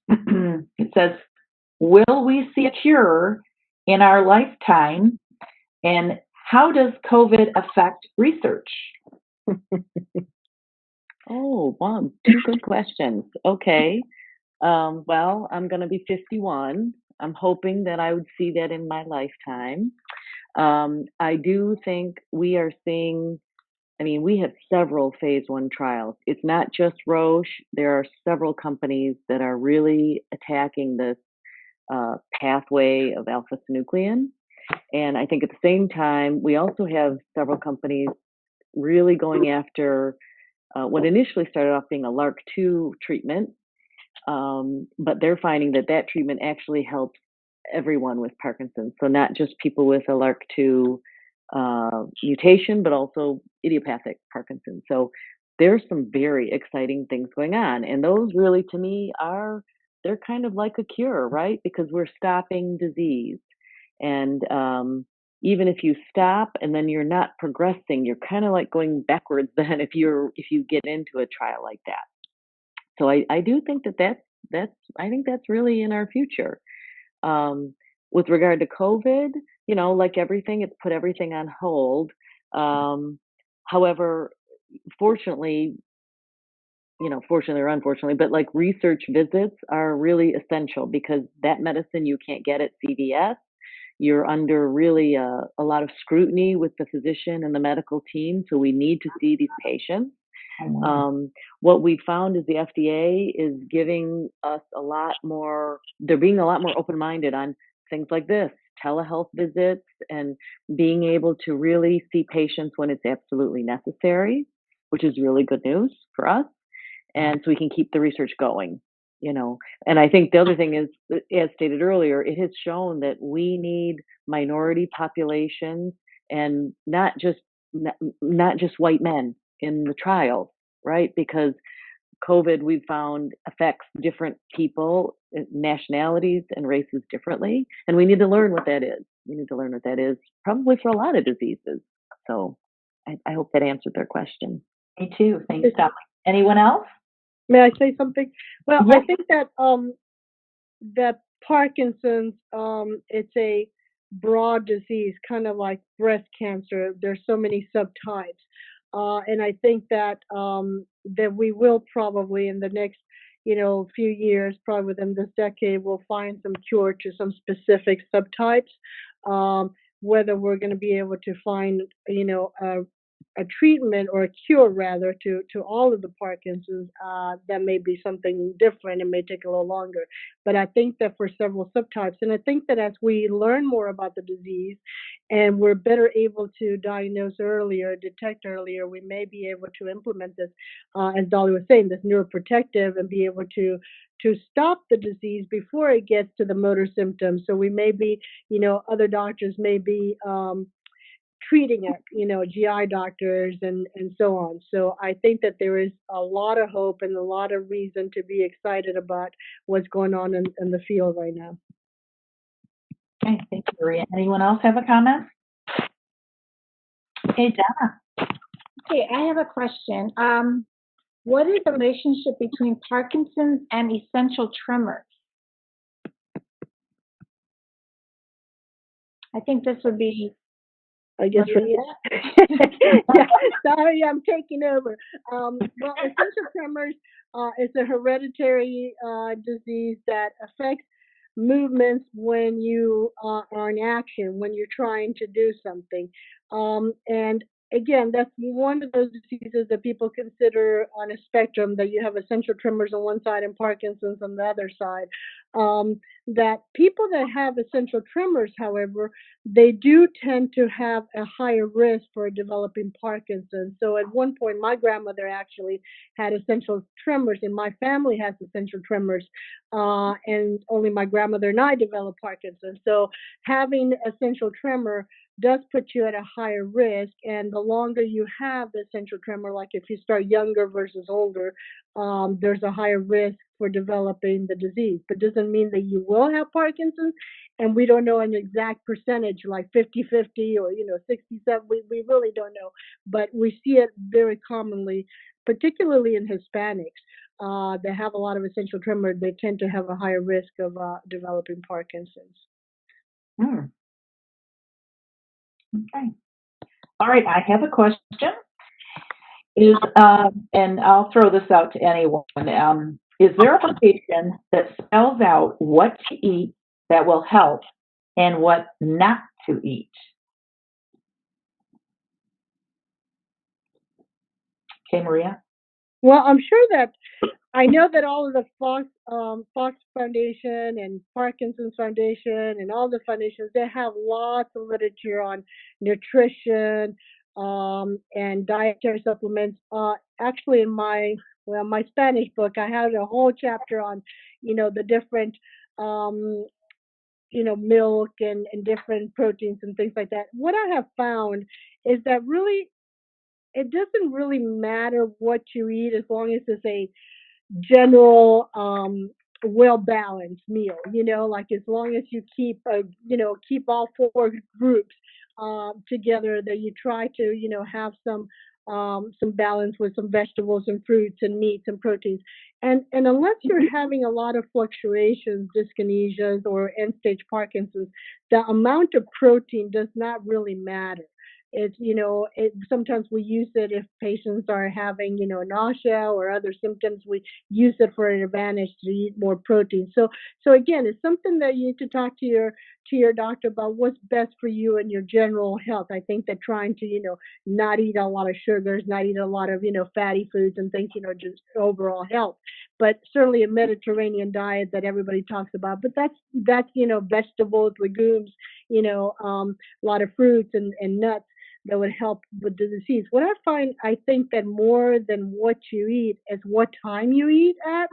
It says, will we see a cure in our lifetime, and how does COVID affect research? Oh, wow, 2 good questions. Okay. Well, I'm going to be 51. I'm hoping that I would see that in my lifetime. I do think we are seeing, we have several phase 1 trials. It's not just Roche. There are several companies that are really attacking this pathway of alpha-synuclein. And I think at the same time, we also have several companies really going after what initially started off being a LRRK2 treatment, but they're finding that treatment actually helps everyone with Parkinson's. So not just people with a LRRK2 mutation, but also idiopathic Parkinson's. So there's some very exciting things going on. And those really, to me, they're kind of like a cure, right? Because we're stopping disease. And even if you stop and then you're not progressing, you're kind of like going backwards then if you get into a trial like that. So I do think I think that's really in our future. With regard to COVID, like everything, it's put everything on hold. However, fortunately or unfortunately, but like research visits are really essential because that medicine you can't get at CVS. You're under really a lot of scrutiny with the physician and the medical team, so we need to see these patients. What we found is the FDA is giving us they're being a lot more open-minded on things like this, telehealth visits, and being able to really see patients when it's absolutely necessary. which is really good news for us. And so we can keep the research going, And I think the other thing is, as stated earlier, it has shown that we need minority populations and not just white men in the trials, right? Because COVID, we've found, affects different people, nationalities, and races differently. And we need to learn what that is. We need to learn what that is, probably for a lot of diseases. So I hope that answered their question. Me too. Thanks, Dolly. Anyone else? May I say something? Well, Yes. I think that Parkinson's, it's a broad disease, kind of like breast cancer. There's so many subtypes, and I think that that we will probably in the next, few years, probably within this decade, we'll find some cure to some specific subtypes. Whether we're going to be able to find, a treatment or a cure rather to all of the Parkinson's, that may be something different. It may take a little longer, but I think that for several subtypes, and I think that as we learn more about the disease and we're better able to diagnose earlier, detect earlier, we may be able to implement this, as Dolly was saying, this neuroprotective, and be able to stop the disease before it gets to the motor symptoms. So we may be, other doctors may be treating it, GI doctors and so on. So I think that there is a lot of hope and a lot of reason to be excited about what's going on in the field right now. Okay, thank you, Maria. Anyone else have a comment? Hey, Donna. Okay, I have a question. What is the relationship between Parkinson's and essential tremors? I think this would be, I guess, yeah, sorry, I'm taking over. Well, essential tremors is a hereditary disease that affects movements when you are in action, when you're trying to do something. And again, that's one of those diseases that people consider on a spectrum, that you have essential tremors on one side and Parkinson's on the other side. That people that have essential tremors, however, they do tend to have a higher risk for developing Parkinson's. So at one point, my grandmother actually had essential tremors, and my family has essential tremors, and only my grandmother and I developed Parkinson's. So having essential tremor does put you at a higher risk, and the longer you have the essential tremor, like if you start younger versus older, there's a higher risk for developing the disease. But doesn't mean that you will have Parkinson's, and we don't know an exact percentage, like 50-50 or 67. We really don't know, but we see it very commonly, particularly in Hispanics. They have a lot of essential tremor. They tend to have a higher risk of developing Parkinson's. Okay. All right, I have a question. And I'll throw this out to anyone. Is there a publication that spells out what to eat that will help and what not to eat? Okay, Maria? Well, I'm sure that I know that all of the Fox Foundation and Parkinson's Foundation and all the foundations, they have lots of literature on nutrition and dietary supplements. Actually, in my Spanish book, I had a whole chapter on, the different, milk and different proteins and things like that. What I have found is that really, it doesn't really matter what you eat as long as it's a general well balanced meal, like as long as you keep keep all four groups together, that you try to have some balance with some vegetables and fruits and meats and proteins, and unless you're having a lot of fluctuations, dyskinesias or end stage Parkinson's, the amount of protein does not really matter. It's, sometimes we use it if patients are having, nausea or other symptoms. We use it for an advantage to eat more protein. So again, it's something that you need to talk to your doctor about what's best for you and your general health. I think that trying to, not eat a lot of sugars, not eat a lot of, fatty foods and things, just overall health. But certainly a Mediterranean diet that everybody talks about. But that's vegetables, legumes, a lot of fruits and nuts. that would help with the disease. What I find, I think that more than what you eat is what time you eat at,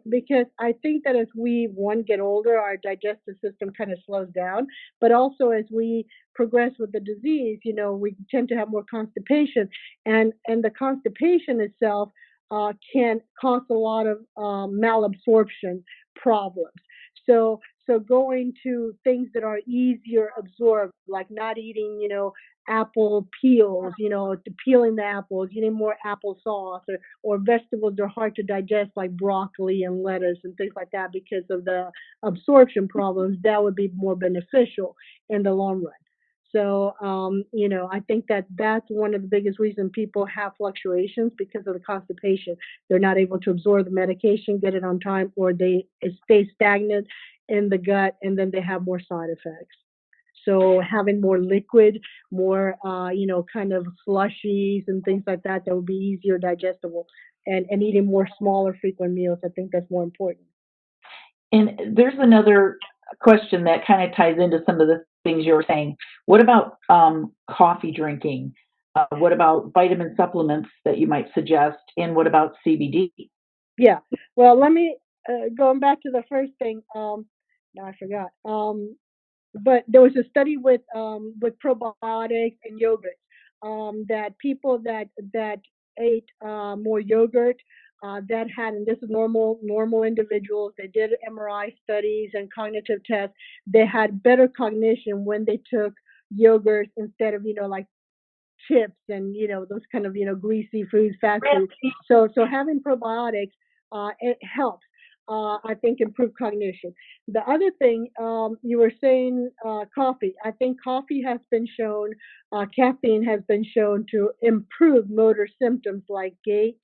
because I think that as we, one, get older, our digestive system kind of slows down, but also as we progress with the disease, we tend to have more constipation, and the constipation itself can cause a lot of malabsorption problems. So going to things that are easier absorbed, like not eating, apple peels, to peeling the apples, eating more applesauce, or vegetables that are hard to digest, like broccoli and lettuce and things like that, because of the absorption problems, that would be more beneficial in the long run. So, I think that that's one of the biggest reasons people have fluctuations, because of the constipation. They're not able to absorb the medication, get it on time, or it stays stagnant in the gut, and then they have more side effects. So having more liquid, more, kind of slushies and things like that, that would be easier digestible, and eating more smaller frequent meals, I think that's more important. And there's another question that kind of ties into some of the things you were saying. What about coffee drinking? What about vitamin supplements that you might suggest? And what about CBD? Yeah. Well, let me, going back to the first thing, now I forgot. But there was a study with probiotics and yogurt, that people that ate more yogurt, that had, and this is normal individuals, they did MRI studies and cognitive tests, they had better cognition when they took yogurt instead of, like chips and, those kind of, greasy foods, fast food. So having probiotics, it helps, I think, improve cognition. The other thing, you were saying, coffee. I think coffee has been shown, caffeine has been shown to improve motor symptoms like gait,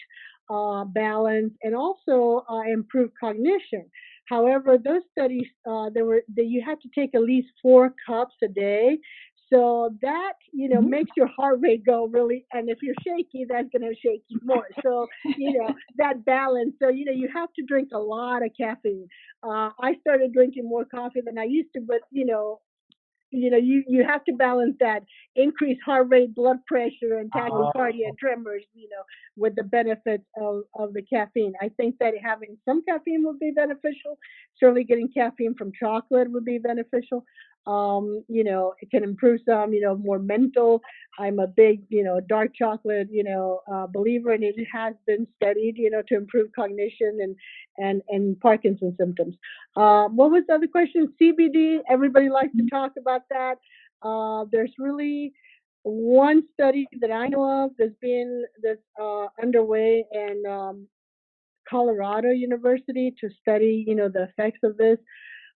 balance, and also improve cognition. However, those studies, you had to take at least 4 cups a day. So that, makes your heart rate go really, and if you're shaky, that's going to shake you more. So, that balance. So, you have to drink a lot of caffeine. I started drinking more coffee than I used to, but, you have to balance that increased heart rate, blood pressure, and tachycardia and tremors, with the benefits of the caffeine. I think that having some caffeine would be beneficial. Certainly getting caffeine from chocolate would be beneficial. It can improve some, more mental. I'm a big, dark chocolate, believer, and it has been studied, to improve cognition and Parkinson symptoms. What was the other question? CBD. Everybody likes to talk about that. There's really one study that I know of that's underway in Colorado University to study, the effects of this.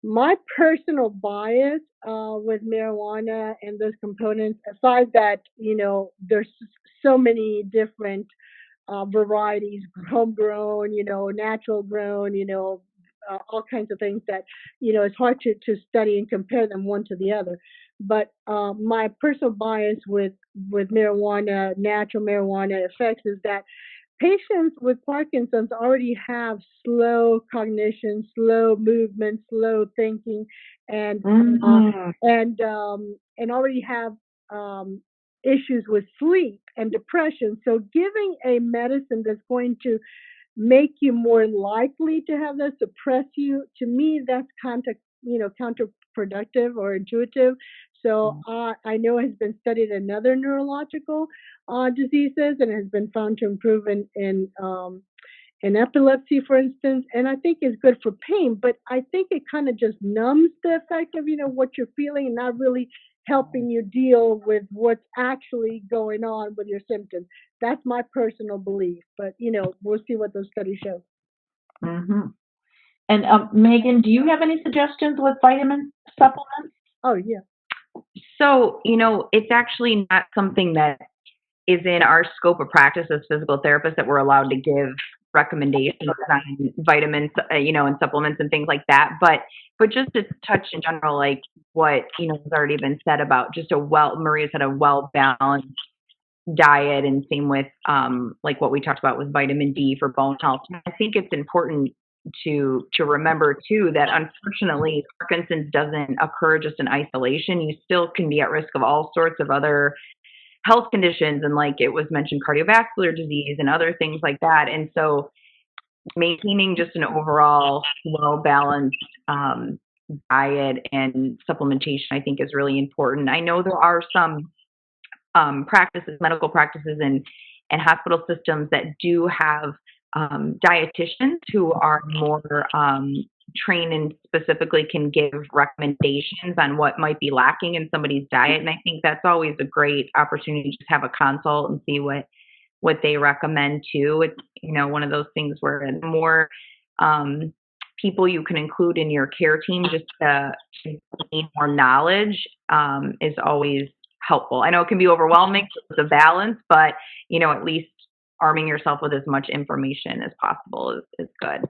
My personal bias with marijuana and those components, aside that, there's so many different varieties, homegrown, natural grown, all kinds of things that, it's hard to study and compare them one to the other. But my personal bias with marijuana, natural marijuana effects, is that patients with Parkinson's already have slow cognition, slow movement, slow thinking, and and already have issues with sleep and depression. So giving a medicine that's going to make you more likely to have that, suppress you, to me, that's counterproductive or intuitive. So I know it has been studied in other neurological diseases, and has been found to improve in epilepsy, for instance. And I think it's good for pain, but I think it kind of just numbs the effect of, what you're feeling, and not really helping you deal with what's actually going on with your symptoms. That's my personal belief, but, we'll see what those studies show. Mm-hmm. And Megan, do you have any suggestions with vitamin supplements? Oh, yeah. So, it's actually not something that is in our scope of practice as physical therapists, that we're allowed to give recommendations on vitamins, and supplements and things like that. But just to touch in general, like what, has already been said about just Maria said, a well-balanced diet, and same with, like what we talked about with vitamin D for bone health. I think it's important to remember too that unfortunately Parkinson's doesn't occur just in isolation. You still can be at risk of all sorts of other health conditions, and like it was mentioned, cardiovascular disease and other things like that. And so maintaining just an overall well balanced diet and supplementation, I think, is really important. I know there are some practices, medical practices, and hospital systems that do have dietitians who are more trained and specifically can give recommendations on what might be lacking in somebody's diet. And I think that's always a great opportunity to just have a consult and see what they recommend too. It's, one of those things where the more people you can include in your care team just to gain more knowledge is always helpful. I know it can be overwhelming with the balance, but at least arming yourself with as much information as possible is good.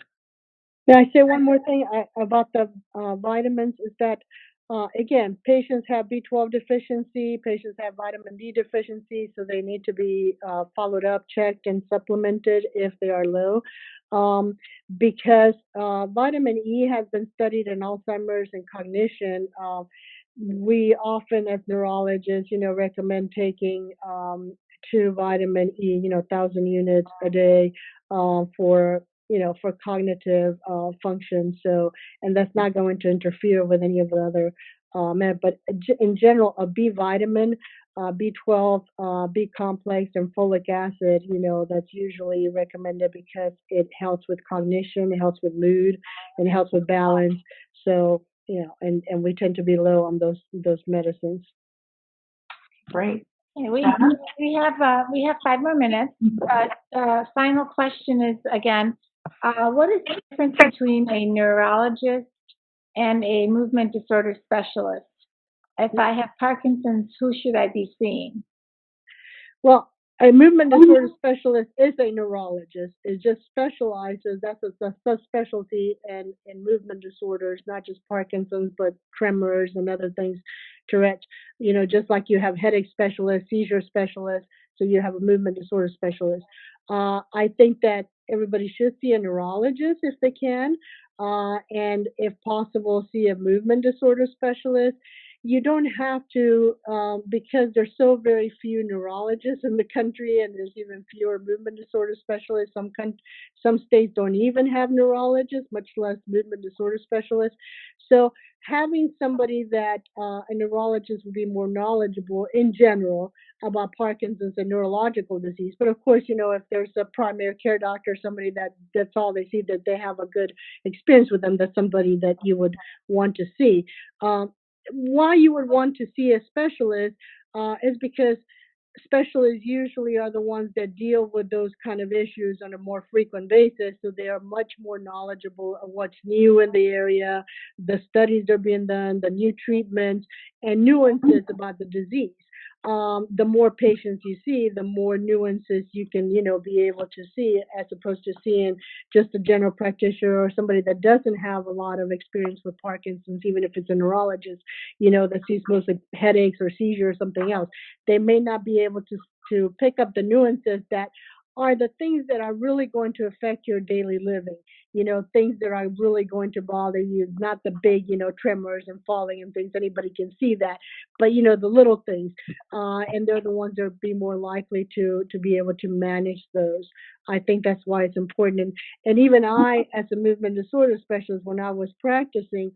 May I say one more thing about the vitamins is that, again, patients have B12 deficiency, patients have vitamin D deficiency, so they need to be followed up, checked, and supplemented if they are low. Because vitamin E has been studied in Alzheimer's and cognition, we often, as neurologists, recommend taking 2 vitamin E, 1,000 units a day for cognitive function. So, and that's not going to interfere with any of the other but in general, a B vitamin, B12, B complex, and folic acid, that's usually recommended because it helps with cognition, it helps with mood, and it helps with balance. So, and we tend to be low on those medicines. Great. Okay, we have 5 more minutes. Final question is again, what is the difference between a neurologist and a movement disorder specialist? If I have Parkinson's, who should I be seeing? Well, a movement disorder specialist is a neurologist. It just specializes, that's a subspecialty in movement disorders, not just Parkinson's, but tremors and other things, Tourette. Just like you have headache specialists, seizure specialists, so you have a movement disorder specialist. I think that everybody should see a neurologist if they can, and if possible, see a movement disorder specialist. You don't have to, because there's so very few neurologists in the country, and there's even fewer movement disorder specialists. Some states don't even have neurologists, much less movement disorder specialists. So having somebody that a neurologist would be more knowledgeable in general about Parkinson's and neurological disease. But of course, if there's a primary care doctor, somebody that's all they see, that they have a good experience with them, that's somebody that you would want to see. Why you would want to see a specialist is because specialists usually are the ones that deal with those kind of issues on a more frequent basis, so they are much more knowledgeable of what's new in the area, the studies that are being done, the new treatments, and nuances about the disease. The more patients you see, the more nuances you can, be able to see, as opposed to seeing just a general practitioner or somebody that doesn't have a lot of experience with Parkinson's, even if it's a neurologist, that sees mostly headaches or seizure or something else. They may not be able to pick up the nuances that are the things that are really going to affect your daily living. Things that are really going to bother you, not the big, tremors and falling and things. Anybody can see that, but the little things, and they're the ones that would be more likely to be able to manage those. I think that's why it's important. And even I, as a movement disorder specialist, when I was practicing,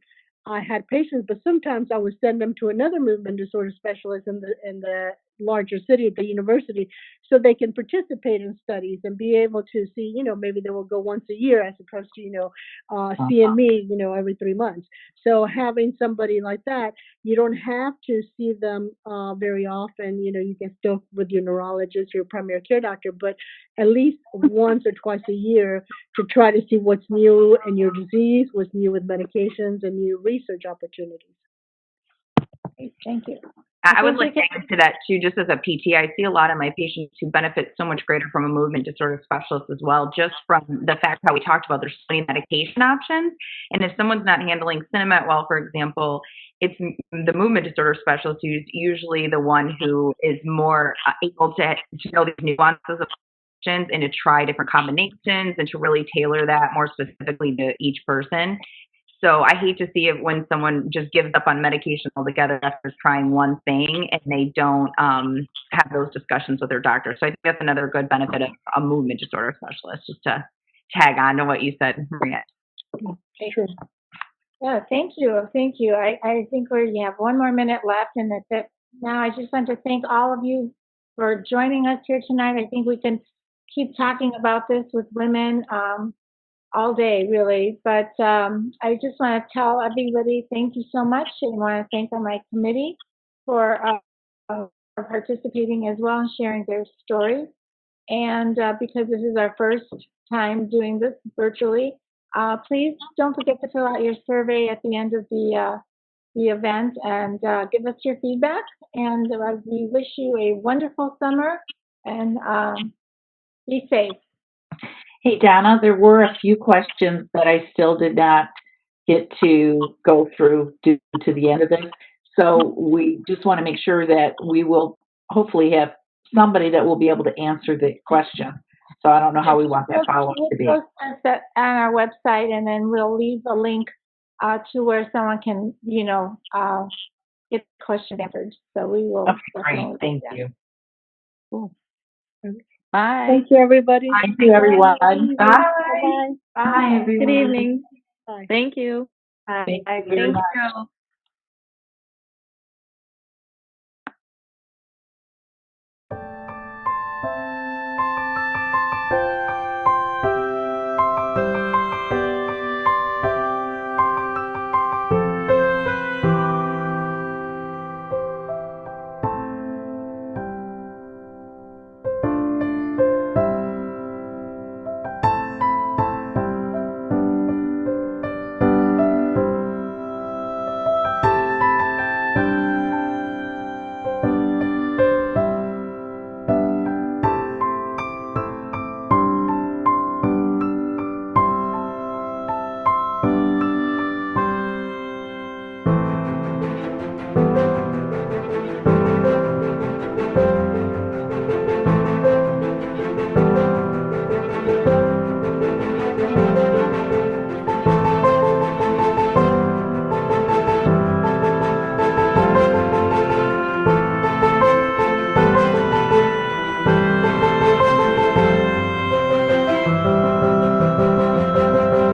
I had patients, but sometimes I would send them to another movement disorder specialist in the larger city at the university, so they can participate in studies and be able to see, maybe they will go once a year as opposed to, seeing me, every 3 months. So having somebody like that, you don't have to see them very often. You can still with your neurologist, your primary care doctor, but at least once or twice a year to try to see what's new in your disease, what's new with medications, and new research opportunities. Okay, thank you. I would like to add to that too, just as a PT, I see a lot of my patients who benefit so much greater from a movement disorder specialist as well, just from the fact how we talked about there's so many medication options. And if someone's not handling Cinemet well, for example, it's the movement disorder specialist who's usually the one who is more able to know these nuances of and to try different combinations and to really tailor that more specifically to each person. So I hate to see it when someone just gives up on medication altogether after trying one thing and they don't have those discussions with their doctor. So I think that's another good benefit of a movement disorder specialist, just to tag on to what you said, Maria. Sure. Yeah, thank you. Thank you. I think we have 1 more minute left, and that's it. Now, I just want to thank all of you for joining us here tonight. I think we can keep talking about this with women all day, really. But I just want to tell everybody thank you so much, and want to thank my committee for participating as well and sharing their stories. And because this is our first time doing this virtually, please don't forget to fill out your survey at the end of the event and give us your feedback. And we wish you a wonderful summer and be safe. Hey, Donna, there were a few questions that I still did not get to go through due to the end of this. So we just want to make sure that we will hopefully have somebody that will be able to answer the question. So I don't know how we want that follow-up to be. We'll post that on our website, and then we'll leave a link to where someone can, get the question answered. So we will. Okay, great. Thank you. Cool. Bye. Thank you, everybody. Thank you, everyone. Bye. Bye, everyone. Good evening. Bye. Thank you. Bye. Thank you very much. you.